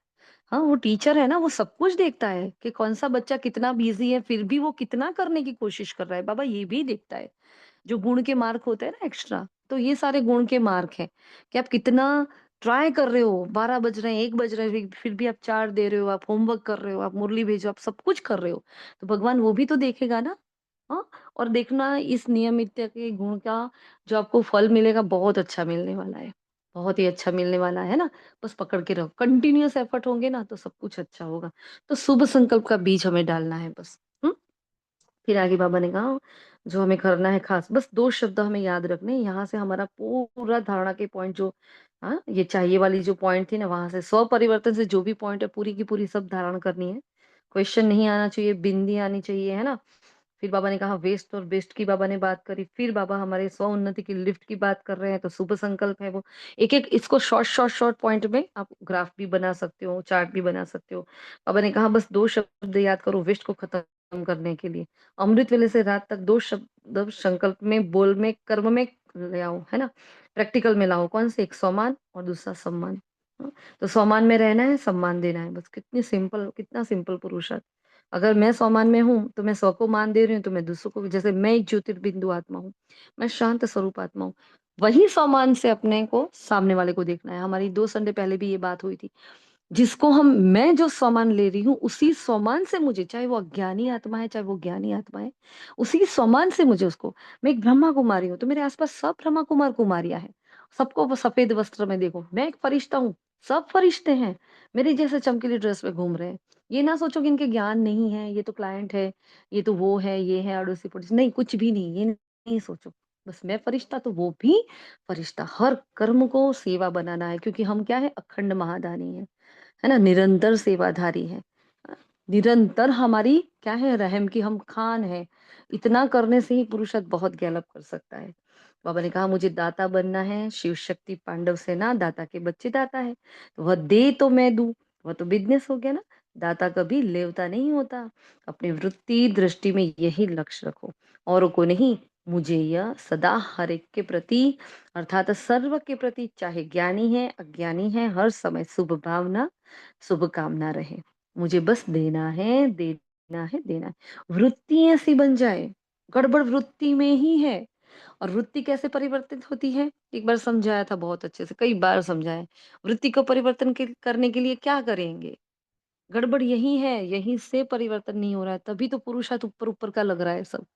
हाँ, वो टीचर है ना, वो सब कुछ देखता है कि कौन-सा बच्चा कितना बिज़ी है, फिर भी वो कितना करने की कोशिश कर रहा है, बाबा ये भी देखता है। जो गुण के मार्क होते हैं ना एक्स्ट्रा, तो ये सारे गुण के मार्क हैं, कि आप कितना ट्राई कर रहे हो, 12 बज रहे हैं, 1 बज रहे हैं, फिर भी आप 4 दे रहे हो, आप होमवर्क कर रहे हो, आप मुरली भेजो, आप सब कुछ कर रहे हो, तो भगवान वो भी तो देखेगा ना। हाँ, और देखना इस नियमितता के गुण का जो आपको फल मिलेगा बहुत अच्छा मिलने वाला है, बहुत ही अच्छा मिलने वाला है ना, बस पकड़ के रहो, कंटिन्यूअस एफर्ट होंगे ना तो सब कुछ अच्छा होगा, तो शुभ संकल्प का बीज हमें डालना है बस। फिर आगे बाबा ने कहा जो हमें करना है खास, बस 2 शब्द हमें याद रखने हैं, यहाँ से हमारा पूरा धारणा के पॉइंट जो, हाँ, ये चाहिए वाली जो पॉइंट थी ना, वहां से स्व परिवर्तन से जो भी पॉइंट है पूरी की पूरी सब धारण करनी है, क्वेश्चन नहीं आना चाहिए, बिंदी आनी चाहिए, है ना। फिर बाबा ने कहा वेस्ट और बेस्ट की बाबा ने बात करी, फिर बाबा हमारे स्व उन्नति की लिफ्ट की बात कर रहे हैं, तो शुभ संकल्प है वो, एक एक इसको शॉर्ट शॉर्ट शॉर्ट पॉइंट में आप ग्राफ भी बना सकते हो, चार्ट भी बना सकते हो। बाबा ने कहा बस 2 शब्द याद करो वेस्ट को खत्म करने के लिए, अमृत वेले से रात तक 2 शब्द संकल्प में, बोल में, कर्म में ले आओ, है ना, प्रैक्टिकल में लाओ, कौन से, एक सम्मान और दूसरा सम्मान। हाँ, तो सम्मान में रहना है, सम्मान देना है, बस कितनी सिंपल, कितना सिंपल पुरुषार्थ। अगर मैं सम्मान में हूँ तो मैं स्व को मान दे रही हूँ, तो मैं दूसरों को, जैसे मैं एक ज्योतिर्बिंदु आत्मा हूँ, मैं शांत स्वरूप आत्मा हूँ, वही सम्मान से अपने को सामने वाले को देखना है। हमारी 2 संडे पहले भी ये बात हुई थी, जिसको हम, मैं जो सामान ले रही हूँ उसी सामान से मुझे, चाहे वो अज्ञानी आत्मा है चाहे वो ज्ञानी आत्मा है, उसी सामान से मुझे उसको, मैं एक ब्रह्मा कुमारी हूँ तो मेरे आसपास सब ब्रह्मा कुमार कुमारियां हैं, सबको वो सफेद वस्त्र में देखो, मैं एक फरिश्ता हूँ, सब फरिश्ते हैं, मेरी जैसे चमकीली ड्रेस में घूम रहे हैं। ये ना सोचो कि इनके ज्ञान नहीं है, ये तो क्लाइंट है, ये तो वो है, ये है अड़ोसी पड़ोसी, नहीं, कुछ भी नहीं, ये नहीं सोचो, बस मैं फरिश्ता तो वो भी फरिश्ता, हर कर्म को सेवा बनाना है, क्योंकि हम क्या है, अखंड महादानी है ना, निरंतर सेवाधारी है, निरंतर हमारी क्या है, रहम की हम खान है, इतना करने से ही पुरुषार्थ बहुत गैलप कर सकता है। बाबा ने कहा मुझे दाता बनना है, शिव शक्ति पांडव सेना, दाता के बच्चे दाता है, तो वह दे तो मैं दूं, वह तो बिजनेस हो गया ना, दाता कभी लेवता नहीं होता। अपनी वृत्ति दृष्टि में यही लक्ष्य रखो, औरों को नहीं, मुझे यह सदा हर एक के प्रति अर्थात सर्व के प्रति, चाहे ज्ञानी है अज्ञानी है, हर समय शुभ भावना शुभ कामना रहे। मुझे बस देना है देना है देना है। वृत्ति ऐसी बन जाए, गड़बड़ वृत्ति में ही है। और वृत्ति कैसे परिवर्तित होती है, एक बार समझाया था बहुत अच्छे से, कई बार समझाया। वृत्ति को परिवर्तन करने के लिए क्या करेंगे, गड़बड़ यही है, यहीं से परिवर्तन नहीं हो रहा है, तभी तो पुरुषार्थ ऊपर ऊपर का लग रहा है सब।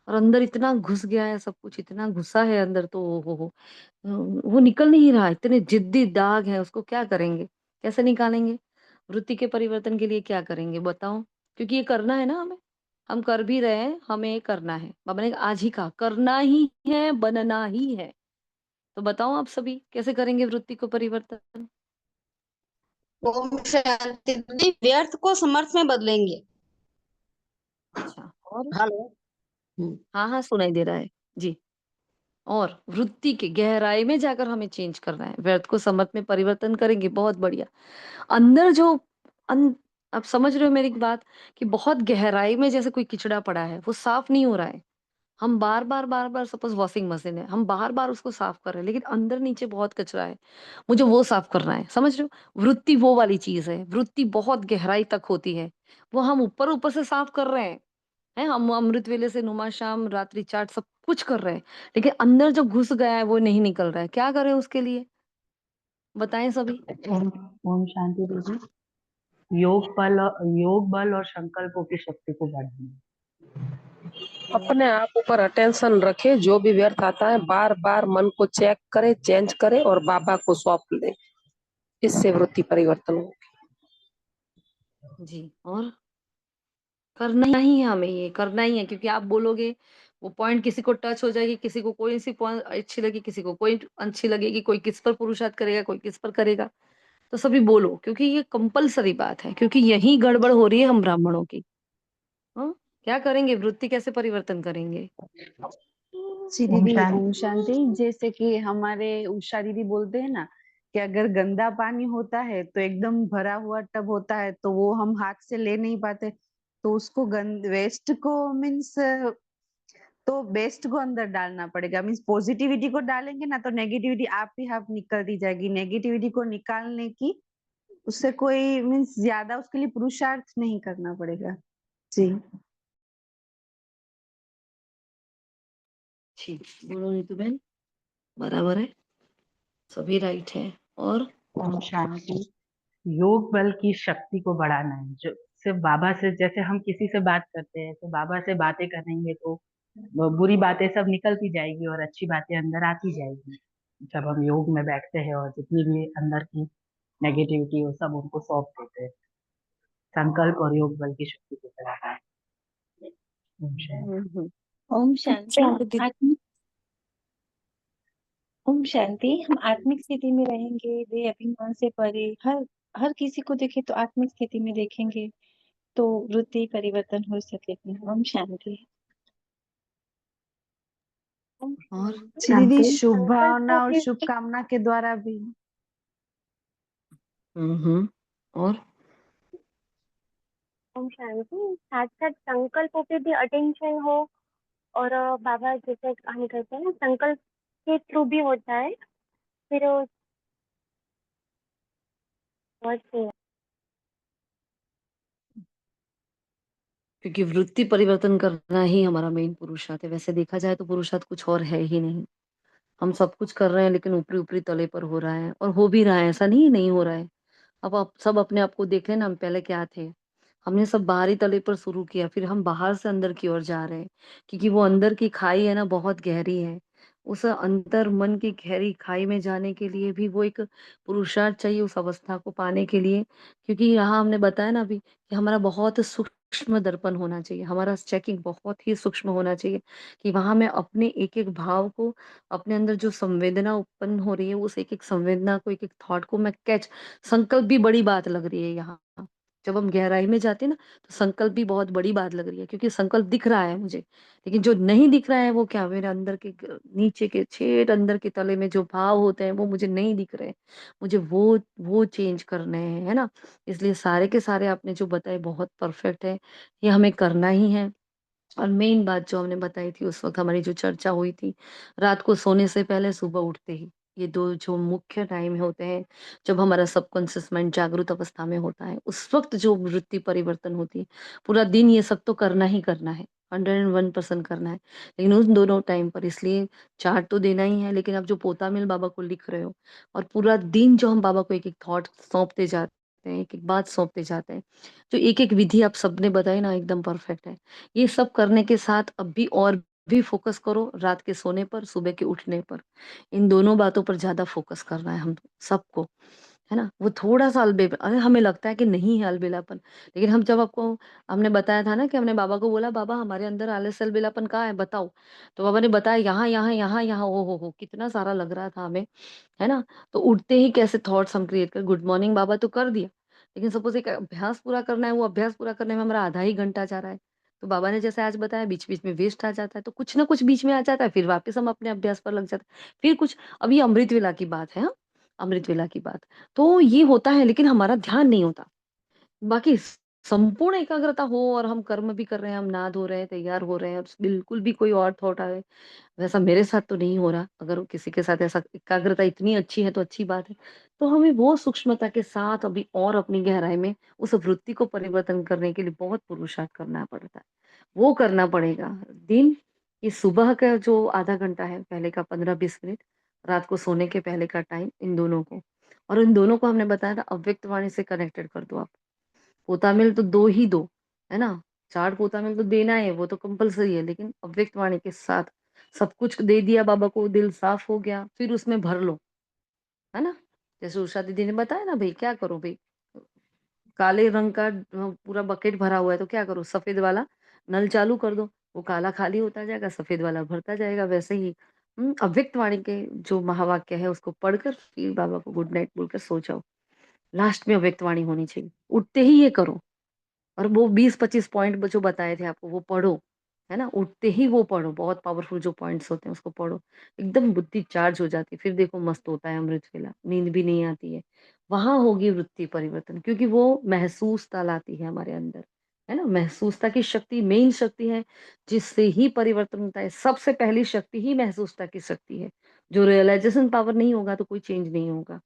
और अंदर इतना घुस गया है सब कुछ, इतना घुसा है अंदर, तो हो वो निकल नहीं रहा, इतने जिद्दी दाग है, उसको क्या करेंगे, कैसे निकालेंगे? वृत्ति के परिवर्तन के लिए क्या करेंगे बताओ? क्योंकि ये करना है ना हमें, हम कर भी रहे हैं, हमें ये करना है। बाबा ने आज ही कहा करना ही है, बनना ही है। तो बताओ आप सभी कैसे करेंगे वृत्ति को परिवर्तन? ओम शांति दीदी, व्यर्थ को समर्थ में बदलेंगे। अच्छा, और? हेलो। हम्म। हाँ हाँ, सुनाई दे रहा है जी। और वृत्ति के गहराई में जाकर हमें चेंज करना है, व्यर्थ को समर्थ में परिवर्तन करेंगे, बहुत बढ़िया। अंदर जो आप समझ रहे हो मेरी बात, कि बहुत गहराई में जैसे कोई किचड़ा पड़ा है, वो साफ नहीं हो रहा है। हम बार बार सपोज वॉशिंग मशीन है, हम बार बार उसको साफ कर रहे हैं, लेकिन अंदर नीचे बहुत कचरा है, मुझे वो साफ करना है। समझ रहे हो, वृत्ति वो वाली चीज है, वृत्ति बहुत गहराई तक होती है, वो हम ऊपर ऊपर से साफ कर रहे हैं, हम अमृत वेले से नुमा शाम रात्रि चाट सब कुछ कर रहे हैं, लेकिन अंदर जो घुस गया है वो नहीं निकल रहा है। क्या करें उसके लिए, बताएं सभी। ओम ओम शांति दीदी। योग बल और संकल्पों की शक्ति को बढ़ाना। अपने आप ऊपर अटेंशन रखे, जो भी व्यर्थ आता है बार बार मन को चेक करे, चेंज करे और बाबा को सौंप दे, इससे वृत्ति परिवर्तन हो। जी, और करना ही है, हमें ये करना ही है, क्योंकि आप बोलोगे वो पॉइंट किसी को टच हो जाएगी, किसी को कोई सी पॉइंट अच्छी लगी, किसी को कोई अच्छी लगेगी, कोई किस पर पुरुषार्थ करेगा, कोई किस पर करेगा। तो सभी बोलो, क्योंकि ये कंपलसरी बात है, क्योंकि यही गड़बड़ हो रही है हम ब्राह्मणों की। हाँ, क्या करेंगे, वृत्ति कैसे परिवर्तन करेंगे? जी ओम दीदी, शांति। ओम शांति। जैसे कि हमारे उषा दीदी बोलते हैं ना कि अगर गंदा पानी होता है तो एकदम भरा हुआ टब होता है तो वो हम हाथ से ले नहीं पाते, तो उसको गंद वेस्ट को मीन्स तो बेस्ट को अंदर डालना पड़ेगा। मीन्स पॉजिटिविटी को डालेंगे ना तो नेगेटिविटी आप ही आप निकलती जाएगी। नेगेटिविटी को निकालने की उससे कोई मीन्स ज्यादा उसके लिए पुरुषार्थ नहीं करना पड़ेगा। जी ठीक, बोलो नीतू बहन, बराबर है, सभी राइट है। और ओम शांति। योग बल की शक्ति को बढ़ाना है, जो सिर्फ बाबा से, जैसे हम किसी से बात करते हैं तो बाबा से बातें करेंगे तो वो बुरी बातें सब निकलती जाएगी और अच्छी बातें अंदर आती जाएगी। जब हम योग में बैठते हैं और जितनी भी अंदर की नेगेटिविटी वो सब उनको सौंप देते हैं, संकल्प और योग बल की शक्ति को बढ़ाना है। ओम शांति। हम्म, ओम शांति। दीदी। आत्मिक ओम शांति। हम आत्मिक स्थिति में रहेंगे, वे अभिमान से परे, हर हर किसी को देखे तो आत्मिक स्थिति में देखेंगे, तो वृत्ति परिवर्तन हो सकेगा। ओम शांति। और जी दीदी, शुभ संकल्पों भावना और के शुभकामना के द्वारा भी। और ओम शांति, साथ साथ संकल्पों पे भी अटेंशन हो। और बाबा जैसे हम कहते हैं ना, संकल्प के थ्रू भी होता है, फिर बहुत सही है। क्योंकि वृत्ति परिवर्तन करना ही हमारा मेन पुरुषार्थ है। वैसे देखा जाए तो पुरुषार्थ कुछ और है ही नहीं, हम सब कुछ कर रहे हैं, लेकिन ऊपरी ऊपरी तले पर हो रहा है, और हो भी रहा है, ऐसा नहीं हो रहा है। अब आप सब अपने आप को देख लें ना, हम पहले क्या थे, हमने सब बाहरी तले पर शुरू किया, फिर हम बाहर से अंदर की ओर जा रहे हैं, क्योंकि वो अंदर की खाई है ना, बहुत गहरी है। उस अंतर मन की गहरी खाई में जाने के लिए भी वो एक पुरुषार्थ चाहिए, उस अवस्था को पाने के लिए। क्योंकि यहाँ हमने बताया ना अभी कि हमारा बहुत सूक्ष्म दर्पण होना चाहिए, हमारा चेकिंग बहुत ही सूक्ष्म होना चाहिए, कि वहां मैं अपने एक एक भाव को, अपने अंदर जो संवेदना उत्पन्न हो रही है, उस एक एक संवेदना को, एक एक थॉट को मैं कैच, संकल्प भी बड़ी बात लग रही है यहाँ, जब हम गहराई में जाते हैं ना, तो संकल्प भी बहुत बड़ी बात लग रही है, क्योंकि संकल्प दिख रहा है मुझे, लेकिन जो नहीं दिख रहा है वो क्या, मेरे अंदर के नीचे के छेद अंदर के तले में जो भाव होते हैं वो मुझे नहीं दिख रहे हैं। मुझे वो चेंज करने हैं, है ना? इसलिए सारे के सारे आपने जो बताए बहुत परफेक्ट है, ये हमें करना ही है। और मेन बात जो हमने बताई थी उस वक़्त हमारी जो चर्चा हुई थी, रात को सोने से पहले सुबह उठते ही, ये 2 जो मुख्य टाइम होते हैं, जब हमारा सबकॉन्शियस माइंड जागृत अवस्था में होता है, उस वक़्त जो वृत्ति परिवर्तन होती है, पूरा दिन ये सब तो करना ही करना है, 101% करना है। लेकिन उन दोनों टाइम पर इसलिए चार्ट तो देना ही है, लेकिन आप जो पोता मिल बाबा को लिख रहे हो और पूरा दिन जो हम बाबा को एक-एक थॉट सौंपते जाते हैं, एक-एक बात सौंपते जाते हैं, जो एक-एक विधि आप सबने बताई ना एकदम परफेक्ट है। ये सब करने के साथ अब भी और भी फ़ोकस करो रात के सोने पर, सुबह के उठने पर। इन दोनों बातों पर ज़्यादा फ़ोकस करना है हम सबको, है ना? वो थोड़ा-सा अरे हमें लगता है कि नहीं है अलबेलापन, लेकिन हम जब आपको हमने बताया था ना कि हमने बाबा को बोला, "बाबा हमारे अंदर आलस अलबेलापन कहाँ है बताओ?" तो बाबा ने बताया यहाँ, यहाँ, यहाँ, यहाँ, ओ हो हो! कितना सारा लग रहा था हमें, है ना? तो उठते ही कैसे थॉट्स हम क्रिएट कर गुड मॉर्निंग बाबा तो कर दिया, लेकिन सपोज़ एक अभ्यास पूरा करना है, वो अभ्यास पूरा करने में हमारा आधा ही घंटा जा रहा है। तो बाबा ने जैसे आज बताया बीच-बीच में वेस्ट आ जाता है, तो कुछ ना कुछ बीच में आ जाता है, फिर वापस हम अपने अभ्यास पर लग जाते हैं। फिर कुछ अब ये अमृत वेला की बात है, हाँ? अमृत वेला की बात। तो ये होता है लेकिन हमारा ध्यान नहीं होता। बाकी संपूर्ण एकाग्रता हो और हम कर्म भी कर रहे हैं, हम नहा धो रहे हैं, तैयार हो रहे हैं और बिल्कुल भी कोई और थॉट आए, वैसा मेरे साथ तो नहीं हो रहा। अगर किसी के साथ ऐसा एकाग्रता इतनी अच्छी है तो अच्छी बात है। तो हमें वो सूक्ष्मता के साथ अभी और अपनी गहराई में उस वृत्ति को परिवर्तन करने के लिए बहुत पुरुषार्थ करना पड़ता है। वो करना पड़ेगा। दिन ये सुबह का जो आधा घंटा है, पहले का 15-20 मिनट, रात को सोने के पहले का टाइम, इन दोनों को और इन दोनों को हमने बताया था अव्यक्त वाणी से कनेक्टेड कर दो आप। पोता मिल तो 2 ही दो, है ना? 4 पोता मिल तो देना है, वो तो कंपल्सरी है, लेकिन अव्यक्त वाणी के साथ सब कुछ दे दिया बाबा को, दिल साफ हो गया, फिर उसमें भर लो, है ना? जैसे उषा दीदी ने बताया ना भई क्या करो भई, काले रंग का पूरा बकेट भरा हुआ है तो क्या करो सफ़ेद वाला नल चालू कर दो, वो काला खाली होता जाएगा, सफ़ेद वाला भरता जाएगा। वैसे ही अव्यक्त वाणी के जो महावाक्य है उसको पढ़कर फिर बाबा को गुड नाइट बोलकर सो जाओ। लास्ट में अव्यक्त वाणी होनी चाहिए। उठते ही ये करो। और वो 20-25 पॉइंट जो बताए थे आपको वो पढ़ो, है ना? उठते ही वो पढ़ो, बहुत पावरफुल जो पॉइंट्स होते हैं उसको पढ़ो। एकदम बुद्धि चार्ज हो जाती है, फिर देखो मस्त होता है अमृत वेला, नींद भी नहीं आती है। वहाँ होगी वृत्ति परिवर्तन क्योंकि वो महसूसता लाती है हमारे अंदर, है ना? महसूसता की शक्ति मेन शक्ति है, जिससे ही परिवर्तन होता है। सबसे पहली शक्ति ही महसूसता की शक्ति है। जो रियलाइज़ेशन पावर नहीं होगा तो कोई चेंज नहीं होगा।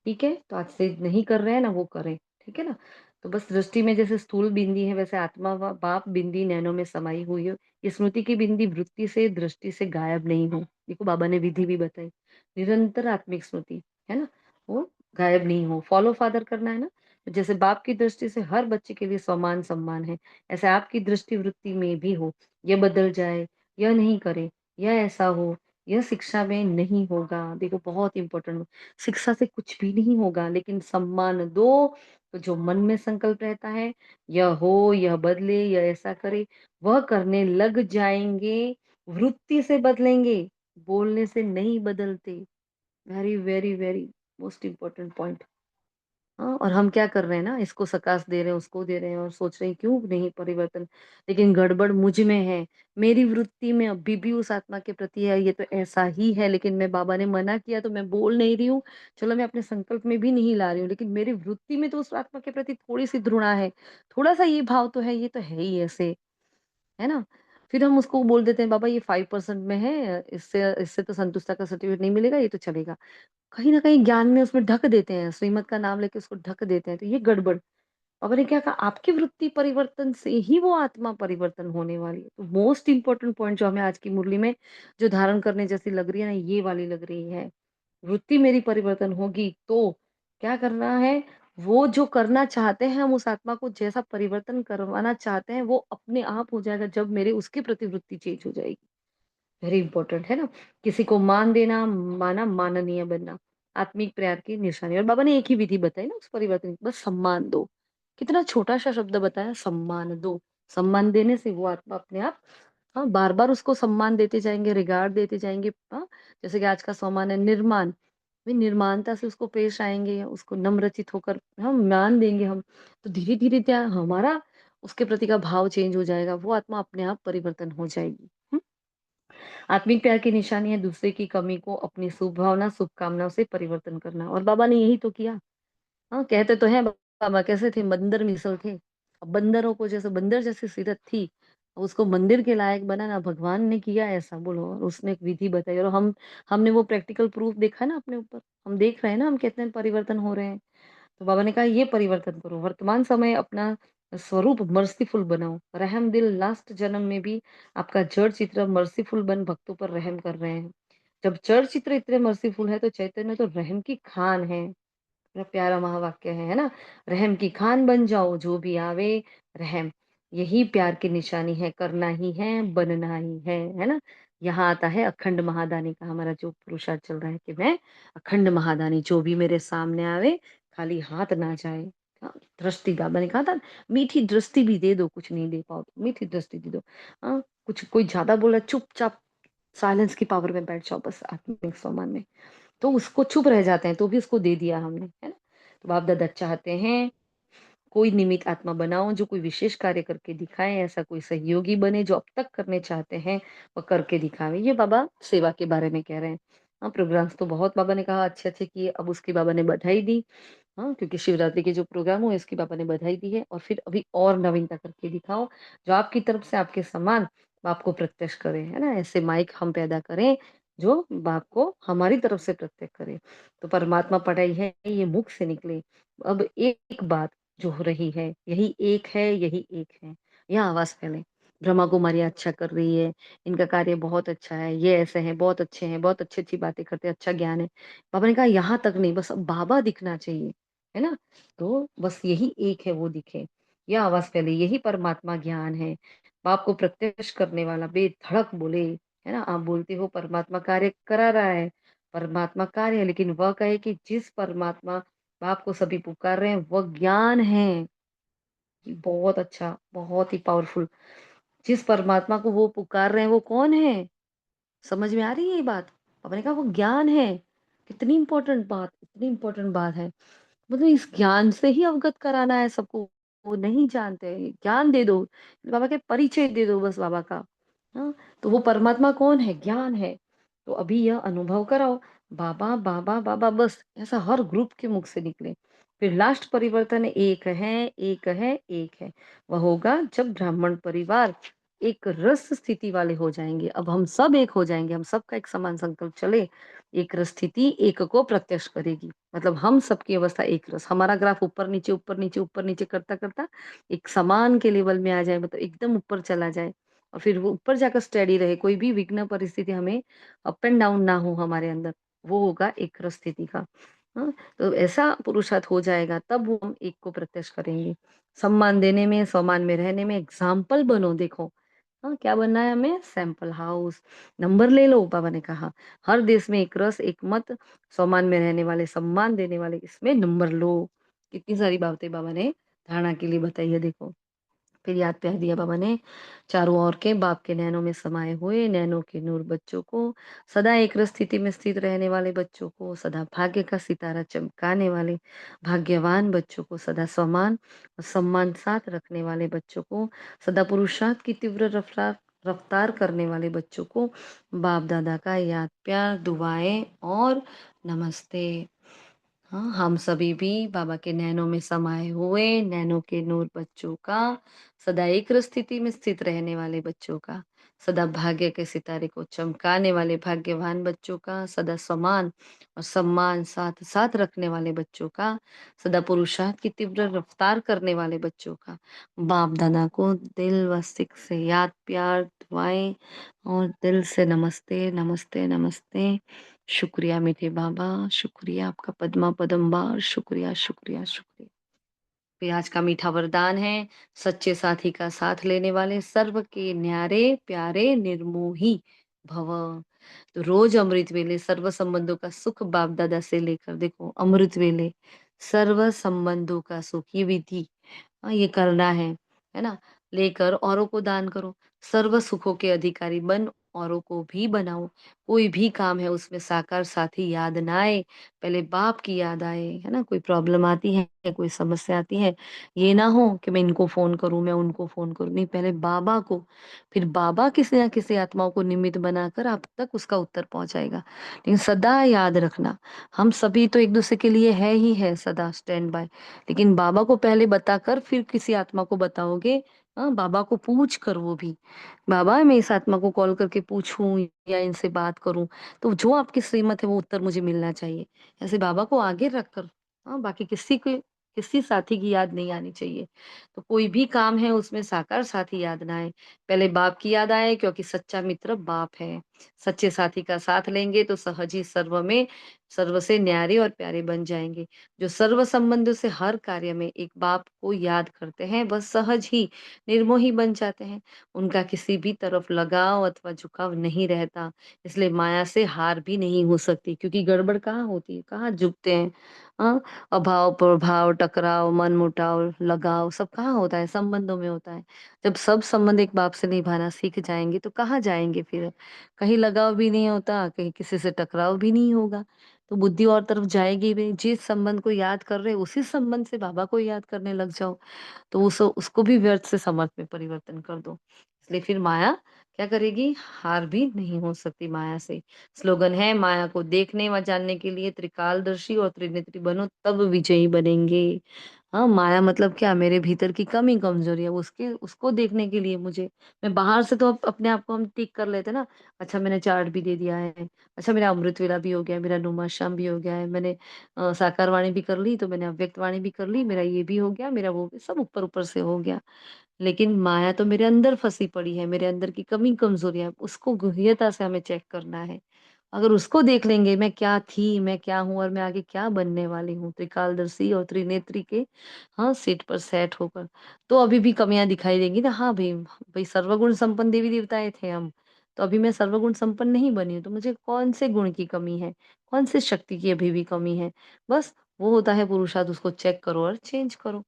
ठीक है? तो आज से नहीं कर रहे हैं ना वो करें, ठीक है ना? तो बस दृष्टि में जैसे स्थूल बिंदी है वैसे आत्मा व बाप बिंदी नैनों में समाई हुई हो। ये स्मृति की बिंदी वृत्ति से दृष्टि से गायब नहीं हो। देखो बाबा ने विधि भी बताई। निरंतर आत्मिक स्मृति, है ना? वो गायब नहीं हो। फॉलो फादर करना है ना? तो जैसे बाप की दृष्टि से हर बच्चे के लिए समान सम्मान है, ऐसे आपकी दृष्टि वृत्ति में भी हो। यह बदल जाए, यह नहीं करे, यह ऐसा हो, यह शिक्षा में नहीं होगा। देखो बहुत इम्पोर्टेंट शिक्षा से कुछ भी नहीं होगा लेकिन सम्मान दो तो जो मन में संकल्प रहता है यह हो यह बदले यह ऐसा करे वह करने लग जाएंगे वृत्ति से बदलेंगे बोलने से नहीं बदलते very very very most important point हाँ, और हम क्या कर रहे हैं ना इसको सकाश दे रहे हैं उसको दे रहे हैं और सोच रहे हैं क्यों नहीं परिवर्तन लेकिन गड़बड़ मुझ में है मेरी वृत्ति में अभी भी उस आत्मा के प्रति है ये तो ऐसा ही है लेकिन मैं बाबा ने मना किया तो मैं बोल नहीं रही हूँ चलो मैं अपने संकल्प में भी नहीं ला रही हूँ लेकिन मेरी वृत्ति में तो उस आत्मा के प्रति थोड़ी सी घृणा है थोड़ा सा ये भाव तो है ये तो है ही ऐसे है ना फिर हम उसको बोल देते हैं बाबा ये 5% में है इससे इससे तो संतुष्टता का सर्टिफिकेट नहीं मिलेगा ये तो चलेगा कहीं न कहीं ज्ञान में उसमें ढक देते हैं, श्रीमत का नाम लेके उसको ढक देते हैं, तो ये गड़बड़। बाबा ने क्या कहा आपकी वृत्ति परिवर्तन से ही वो आत्मा परिवर्तन होने वाली है। तो मोस्ट इम्पोर्टेंट पॉइंट जो हमें आज की मुरली में जो धारण करने जैसी लग रही है ना, ये वाली लग रही है। वृत्ति मेरी परिवर्तन होगी तो क्या करना है, वो जो करना चाहते हैं हम उस आत्मा को जैसा परिवर्तन करवाना चाहते हैं, वो अपने आप हो जाएगा जब मेरे उसकी प्रति वृत्ति चेंज हो जाएगी। वेरी इंपॉर्टेंट है ना? किसी को मान देना, माना माननीय बनना, आत्मिक प्यार की निशानी और बाबा ने एक ही विधि बताई ना उस परिवर्तन की, बस सम्मान दो। कितना छोटा-सा शब्द बताया सम्मान दो। सम्मान देने से वो आत्मा अपने आप हाँ, बार-बार उसको सम्मान देते जाएँगे, रिगार्ड देते जाएँगे हाँ, जैसे कि आज का सम्मान है निर्माण, वे निर्माणता से उसको पेश आएँगे, उसको नम्रचित होकर हम मान देंगे हम, तो धीरे-धीरे क्या हमारा उसके प्रति का भाव चेंज हो जाएगा, वो आत्मा अपने आप परिवर्तन हो जाएगी। हुँ? आत्मिक प्यार की निशानी है दूसरे की कमी को अपनी शुभभावना, शुभकामनाओं से परिवर्तन करना और बाबा ने यही तो किया। हाँ, कहते तो हैं बाबा कैसे थे बंदर मिसल थे। अब बंदरों को जैसे बंदर जैसी सीरत थी, उसको मंदिर के लायक बनाना भगवान ने किया ऐसा बोलो और उसने एक विधि बताई और हमने वो प्रैक्टिकल प्रूफ देखा ना अपने ऊपर। हम देख रहे हैं ना हम कितने परिवर्तन हो रहे हैं। तो बाबा ने कहा ये परिवर्तन करो, वर्तमान समय अपना स्वरूप मर्सीफुल बनाओ। रहम दिल लास्ट जन्म में भी आपका जड़ चित्र मर्सीफुल बन भक्तों पर रहम कर रहे हैं। जब जड़ चित्र इतने मर्सीफुल है तो चैतन्य तो रहम की खान है। कितना प्यारा महावाक्य है ना? रहम की खान बन जाओ, जो भी आवे रहम। यही प्यार की निशानी है, करना ही है, बनना ही है ना? यहाँ आता है अखंड महादानी का हमारा जो पुरुषार्थ चल रहा है कि मैं अखंड महादानी जो भी मेरे सामने आवे, खाली हाथ ना जाए। हाँ, दृष्टि बाबा ने कहा था, मीठी दृष्टि भी दे दो, कुछ नहीं दे पाओ तो मीठी दृष्टि दे दो। हाँ, कुछ कोई ज़्यादा बोला चुपचाप साइलेंस की पावर में बैठ जाओ बस आत्मिक सम्मान में। तो उसको चुप रह जाते हैं, तो भी उसको दे दिया हमने, है ना? तो बाप-दादा चाहते हैं कोई निमित्त आत्मा बनाओ जो कोई विशेष कार्य करके दिखाए, ऐसा कोई सहयोगी बने जो अब तक करने चाहते हैं, वो करके दिखावे। ये बाबा सेवा के बारे में कह रहे हैं। हाँ, प्रोग्राम्स तो बहुत बाबा ने कहा अच्छे-अच्छे किए, अब उसकी बाबा ने बधाई दी। हाँ, क्योंकि शिवरात्रि के जो प्रोग्राम हुए इसकी पापा ने बधाई दी है और फिर अभी और नवीनता करके दिखाओ, जो आपकी तरफ से आपके समान बाप को प्रत्यक्ष करे, है ना? ऐसे माइक हम पैदा करें, जो बाप को हमारी तरफ से प्रत्यक्ष करे। तो परमात्मा पढ़ाई है, ये मुख से निकले। अब एक बात जो हो रही है, यही एक है, यही एक है। यहाँ आवाज़ फैले। ब्रह्मा कुमारी अच्छा कर रही है, इनका कार्य बहुत अच्छा है, ये ऐसे हैं, बहुत अच्छे हैं, बहुत अच्छी-अच्छी बातें करते हैं, अच्छा ज्ञान है। पापा ने कहा यहाँ तक नहीं बस अब बाबा दिखना चाहिए, है ना? तो बस यही एक है वो दिखे। यह आवाज़ फैले यही परमात्मा ज्ञान है। बाप को प्रत्यक्ष करने वाला बेधड़क बोले, है ना? आप बोलते हो परमात्मा कार्य करा रहा है, परमात्मा कार्य है लेकिन वह कहे कि जिस परमात्मा बाप को सभी पुकार रहे हैं वह ज्ञान है। ये बहुत अच्छा, बहुत ही पावरफुल। जिस परमात्मा को वो पुकार रहे हैं वो कौन है? समझ में आ रही है ये बात? पापा ने कहा वो ज्ञान है। कितनी इम्पोर्टेंट बात, इतनी इम्पोर्टेंट बात है। मतलब इस ज्ञान से ही अवगत कराना है सबको। वो नहीं जानते, ज्ञान दे दो। बाबा के परिचय दे दो बस बाबा का। हाँ, तो वो परमात्मा कौन है? ज्ञान है। तो अभी यह अनुभव कराओ, बाबा, बाबा, बाबा बस ऐसा हर ग्रुप के मुख से निकले। फिर लास्ट परिवर्तन एक है, एक है, एक है। वह होगा जब ब्राह्मण परिवार एक रस स्थिति वाले हो जाएँगे। अब हम सब एक हो जाएँगे, हम सबका एक समान संकल्प चले, एक रस स्थिति एक को प्रत्यक्ष करेगी। मतलब हम सबकी अवस्था एक रस, हमारा ग्राफ ऊपर-नीचे, ऊपर-नीचे, ऊपर-नीचे करता-करता एक समान के लेवल में आ जाए, मतलब एकदम ऊपर चला जाए और फिर वो ऊपर जाकर स्टेडी रहे, कोई भी विघ्न परिस्थिति हमें अप एंड डाउन ना हो हमारे अंदर, वो होगा एक रस स्थिति का। हाँ, तो ऐसा पुरुषार्थ हो जाएगा तब वो हम एक को प्रत्यक्ष करेंगे। सम्मान देने में, सम्मान में रहने में एग्ज़ाम्पल बनो देखो। हाँ, क्या बनना है हमें? Sample house. नंबर ले लो बाबा ने कहा। हर देश में एक रस, एक मत, सम्मान में रहने वाले, सम्मान देने वाले, इसमें नंबर लो। कितनी सारी बातें बाबा ने धारणा के लिए बताई है देखो। फिर याद प्यार दिया बाबा ने, चारों ओर के बाप के नैनों में समाये हुए, नैनों के नूर बच्चों को, सदा एक रस स्थिति में स्थित रहने वाले बच्चों को, सदा भाग्य का सितारा चमकाने वाले भाग्यवान बच्चों को, सदा समान और सम्मान साथ रखने वाले बच्चों को, सदा पुरुषार्थ की तीव्र रफ्तार रफ्तार करने वाले बच्चों को, बाप दादा का याद प्यार, दुआएं और नमस्ते। हाँ, हम सभी भी बाबा के नैनों में समाये हुए, नैनों के नूर बच्चों का, सदा एक स्थिति में स्थित रहने वाले बच्चों का, सदा भाग्य के सितारे को चमकाने वाले भाग्यवान बच्चों का, सदा समान और सम्मान साथ साथ रखने वाले बच्चों का, सदा पुरुषार्थ की तीव्र रफ्तार करने वाले बच्चों का, बाप दादा को दिल व सिक से याद प्यार दुआएं और दिल से नमस्ते नमस्ते नमस्ते। शुक्रिया मीठे बाबा, शुक्रिया आपका पद्मा पदंबार, शुक्रिया, शुक्रिया, शुक्रिया। तो आज का मीठा वरदान है, सच्चे साथी का साथ लेने वाले सर्व के न्यारे प्यारे निर्मोही भव। तो रोज अमृत वेले सर्व संबंधों का सुख बाप दादा से लेकर देखो अमृत वेले सर्व संबंधों का सुख ये विधि हाँ, ये करना है ना? लेकर औरों को दान करो, सर्व सुखों के अधिकारी बन औरों को भी बनाओ। कोई भी काम है उसमें साकार साथी याद ना आए, पहले बाप की याद आए, है ना? कोई प्रॉब्लम आती है, कोई समस्या आती है, ये ना हो कि मैं इनको फ़ोन करूँ, मैं उनको फ़ोन करूँ, नहीं पहले बाबा को, फिर बाबा किसी न किसी आत्माओं को निमित्त बनाकर आप तक उसका उत्तर पहुँचाएगा। लेकिन सदा याद रखना, हम सभी तो एक-दूसरे के लिए है ही है सदा स्टैंड बाय, लेकिन बाबा को पहले बताकर फिर किसी आत्मा को बताओगे, बाबा को पूछ कर वो भी, बाबा मैं इस आत्मा को कॉल करके पूछूँ या इनसे बात करूँ, तो जो आपकी श्रीमत है वो उत्तर मुझे मिलना चाहिए। ऐसे बाबा को आगे रखकर, बाकी किसी साथी की याद नहीं आनी चाहिए। तो कोई भी काम है उसमें साकार साथी याद ना आए, पहले बाप की याद आए क्योंकि सच्चा मित्र बाप है। सच्चे साथी का साथ लेंगे तो सहज ही सर्व से न्यारे और प्यारे बन जाएँगे। जो सर्व संबंधों से हर कार्य में एक बाप को याद करते हैं, वह सहज ही निर्मोही बन जाते हैं। उनका किसी भी तरफ लगाव अथवा झुकाव नहीं रहता, इसलिए माया से हार भी नहीं हो सकती क्योंकि गड़बड़ कहाँ होती है, कहाँ झुकते हैं, हाँ? अभाव, प्रभाव, टकराव, मनमुटाव, लगाव सब कहाँ होता है? संबंधों में होता है। जब सब संबंध एक बाप से निभाना सीख जाएँगे तो कहाँ जाएँगे फिर? कहीं लगाव भी नहीं होता, कहीं किसी से टकराव भी नहीं होगा, तो बुद्धि और तरफ जाएगी भी। जिस संबंध को याद कर रहे हो, उसी संबंध से बाबा को याद करने लग जाओ। तो उसको भी व्यर्थ से समर्थ में परिवर्तन कर दो। इसलिए फिर माया क्या करेगी? हार भी नहीं हो सकती माया से। स्लोगन है माया को देखने व जानने के लिए त्रिकालदर्शी और त्रिनेत्री बनो तब विजयी बनेंगे। हाँ, माया मतलब क्या? मेरे भीतर की कमी कमजोरी है उसको देखने के लिए मुझे, मैं बाहर से तो अपने आप को हम टिक कर लेते ना, अच्छा मैंने चार्ट भी दे दिया है, अच्छा मेरा अमृत वेला भी हो गया, मेरा नुमाश्याम भी हो गया है, मैंने साकार वाणी भी कर ली, तो मैंने अव्यक्त वाणी भी कर ली, मेरा ये भी हो गया, मेरा वो भी सब ऊपर-ऊपर से हो गया। लेकिन माया तो मेरे अंदर फँसी पड़ी है, मेरे अंदर की कमी कमज़ोरियाँ उसको गहनता से हमें चेक करना है। अगर उसको देख लेंगे मैं क्या थी, मैं क्या हूँ और मैं आगे क्या बनने वाली हूँ, त्रिकालदर्शी और त्रिनेत्री के सीट पर सेट होकर, तो अभी भी कमियाँ दिखाई देंगी ना, हाँ भई भई सर्वगुण संपन्न देवी-देवताएँ थे हम, तो अभी मैं सर्वगुण संपन्न नहीं बनी हूँ, तो मुझे कौन-से गुण की कमी है, कौन-से शक्ति की अभी भी कमी है। बस वो होता है पुरुषार्थ, उसको चेक करो और चेंज करो।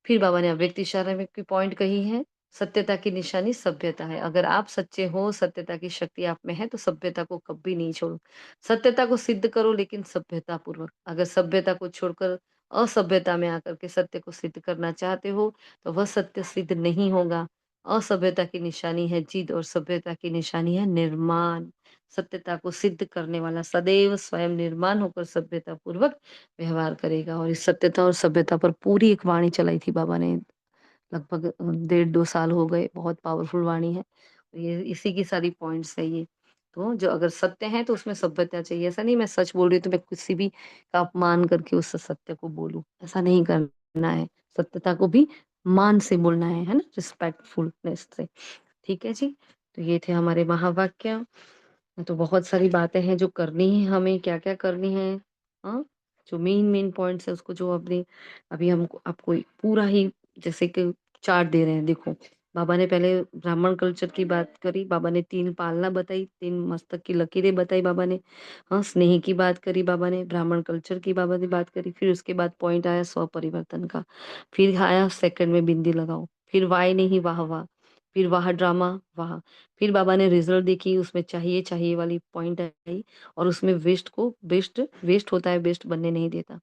फिर बाबा ने अव्यक्त इशारे में की पॉइंट कही है, सत्यता की निशानी सभ्यता है। अगर आप सच्चे हो, सत्यता की शक्ति आप में है, तो सभ्यता को कभी नहीं छोड़ो। सत्यता को सिद्ध करो लेकिन सभ्यता पूर्वक। अगर सभ्यता को छोड़कर असभ्यता में आकर के सत्य को सिद्ध करना चाहते हो, तो वह सत्य सिद्ध नहीं होगा। असभ्यता की निशानी है जिद और सभ्यता की निशानी है निर्माण। सत्यता को सिद्ध करने वाला सदैव स्वयं निर्माण होकर सभ्यता पूर्वक व्यवहार करेगा, और इस सत्यता और सभ्यता पर पूरी एक वाणी चलाई थी बाबा ने, लगभग 1.5-2 साल हो गए, बहुत पावरफुल वाणी है। ये इसी की सारी पॉइंट्स है ये। तो जो अगर सत्य है तो उसमें सभ्यता चाहिए, ऐसा नहीं मैं सच बोल रही हूँ तो मैं किसी भी का अपमान करके उस सत्य को बोलूँ, ऐसा नहीं करना है। सत्यता को भी मान से बोलना है ना? रिस्पेक्टफुलनेस से। ठीक है जी? तो ये थे हमारे महावाक्य। तो बहुत सारी बातें हैं जो करनी है हमें, क्या-क्या करनी है, हाँ? जो मेन पॉइंट्स है उसको जो आपने अभी हमको आपको एक पूरा ही जैसे कि चार्ट दे रहे हैं देखो, बाबा ने पहले ब्राह्मण कल्चर की बात करी, बाबा ने 3 पालना बताई, 3 मस्तक की लकीरें बताई बाबा ने, स्नेह की बात करी बाबा ने, ब्राह्मण कल्चर की बाबा ने बात करी, फिर उसके बाद पॉइंट आया स्वपरिवर्तन का, फिर आया सेकंड में बिंदी लगाओ, फिर वाह नहीं वाह-वाह, फिर वाह ड्रामा वाह। फिर बाबा ने रिज़ल्ट देखी, उसमें चाहिए वाली पॉइंट आई और उसमें वेस्ट होता है, बेस्ट बनने नहीं देता।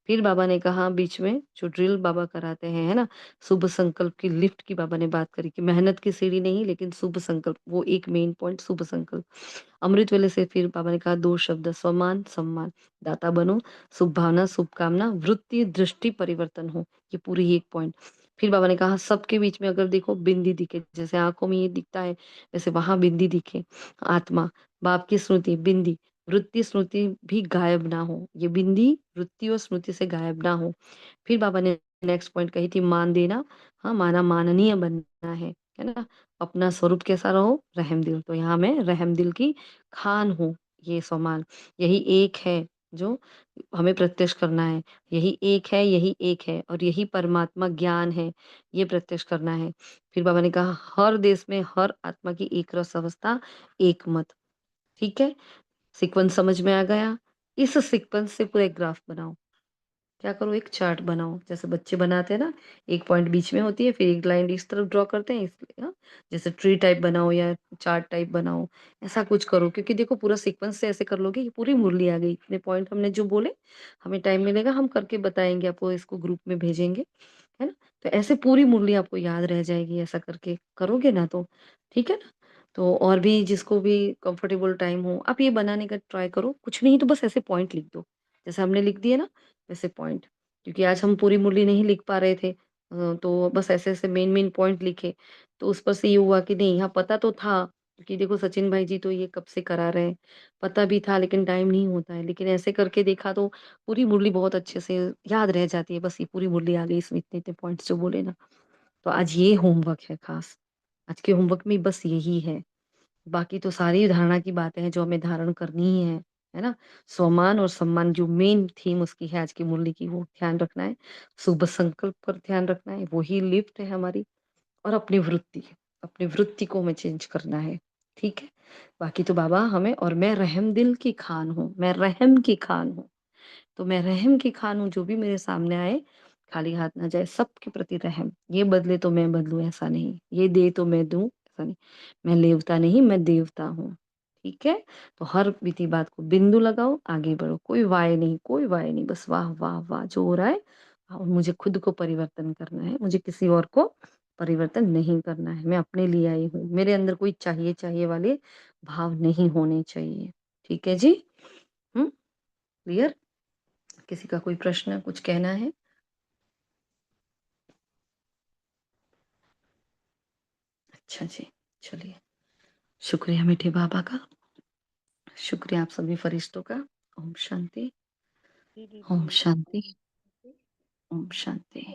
फिर बाबा ने कहा बीच में जो ड्रिल बाबा कराते हैं, है ना? शुभ संकल्प की लिफ्ट की बाबा ने बात करी कि मेहनत की सीढ़ी नहीं लेकिन शुभ संकल्प, वो एक मेन पॉइंट शुभ संकल्प। अमृत वेले से फिर बाबा ने कहा 2 शब्द स्वमान, सम्मान, दाता बनो, शुभ भावना, शुभकामना, वृत्ति, दृष्टि परिवर्तन हो, ये पूरी एक पॉइंट। फिर बाबा ने कहा सबके बीच में अगर देखो बिंदी दिखे, जैसे आँखों में ये दिखता है, वैसे वहाँ बिंदी दिखे, आत्मा, बाप की स्मृति, बिंदी, वृत्ति, स्मृति भी गायब ना हो, ये बिंदी वृत्ति और स्मृति से गायब ना हो। फिर बाबा ने नेक्स्ट पॉइंट कही थी मान देना, माना माननीय बनना है ना? अपना स्वरूप कैसा रहो? रहमदिल, तो यहाँ मैं रहमदिल की खान हूँ, ये स्वमान, यही एक है जो हमें प्रत्यक्ष करना है, यही एक है और यही परमात्मा ज्ञान है, ये प्रत्यक्ष करना है। फिर बाबा ने कहा हर देश में हर आत्मा की एक रस अवस्था, एक मत, ठीक है? सीक्वेंस समझ में आ गया? इस सीक्वेंस से पूरा एक ग्राफ बनाओ। क्या करो, एक चार्ट बनाओ जैसे बच्चे बनाते हैं ना, एक पॉइंट बीच में होती है, फिर एक लाइन इस तरफ ड्रॉ करते हैं हाँ? जैसे ट्री टाइप बनाओ या चार्ट टाइप बनाओ, ऐसा कुछ करो। क्योंकि देखो पूरा सीक्वेंस से ऐसे कर लोगे, ये पूरी मुरली आ गई, इतने पॉइंट हमने जो बोले, हमें टाइम मिलेगा हम करके बताएंगे आपको, इसको ग्रुप में भेजेंगे, है ना? तो ऐसे पूरी मुरली आपको याद रह जाएगी, ऐसा करके करोगे ना तो ठीक है ना। तो और भी जिसको भी कंफर्टेबल टाइम हो, आप ये बनाने का ट्राई करो। कुछ नहीं तो बस ऐसे पॉइंट लिख दो, जैसे हमने लिख दिए ना वैसे पॉइंट। क्योंकि आज हम पूरी मुरली नहीं लिख पा रहे थे, तो बस ऐसे-ऐसे मेन-मेन पॉइंट लिखे। तो उस पर से ये हुआ कि नहीं, यहाँ पता तो था, क्योंकि देखो सचिन भाई जी तो ये कब से करा रहे हैं। पता भी था लेकिन टाइम नहीं होता है। लेकिन ऐसे करके देखा तो पूरी मुरली बहुत अच्छे से याद रह जाती है। बस ये पूरी मुरली आ गई इसमें इतने-इतने पॉइंट्स जो बोले ना। तो आज ये होमवर्क है खास। आज के होमवर्क में बस यही है। बाकी तो सारी धारणा की बातें हैं जो हमें धारण करनी ही है ना? स्वमान और सम्मान जो मेन थीम उसकी है आज की मुरली की, वो ध्यान रखना है। शुभ संकल्प पर ध्यान रखना है, वही लिफ्ट है हमारी। और अपनी वृत्ति को हमें चेंज करना है, ठीक है? बाकी तो बाबा हमें, और मैं रहम दिल की खान हूँ, मैं रहम की खान हूँ। तो मैं रहम की खान हूँ, जो भी मेरे सामने आए, खाली हाथ ना जाए, सबके प्रति रहम। ये बदले तो मैं बदलूँ ऐसा नहीं, ये दे तो मैं दूँ ऐसा नहीं। मैं लेवता नहीं, मैं देवता हूँ, ठीक है? तो हर बीती बात को बिंदु लगाओ, आगे बढ़ो, कोई वाय नहीं, बस वाह, वाह, वाह जो हो रहा है। और मुझे खुद को परिवर्तन करना है, मुझे किसी और को परिवर्तन नहीं करना है। मैं अपने लिए आई हूँ, मेरे अंदर कोई चाहिए वाले भाव नहीं होने चाहिए, ठीक है जी? क्लियर? किसी का कोई प्रश्न, कुछ कहना है? अच्छा जी, चलिए। शुक्रिया मीठे बाबा का, शुक्रिया आप सभी फरिश्तों का। ओम शांति, जी ओम दीदी। शांति, ओम शांति।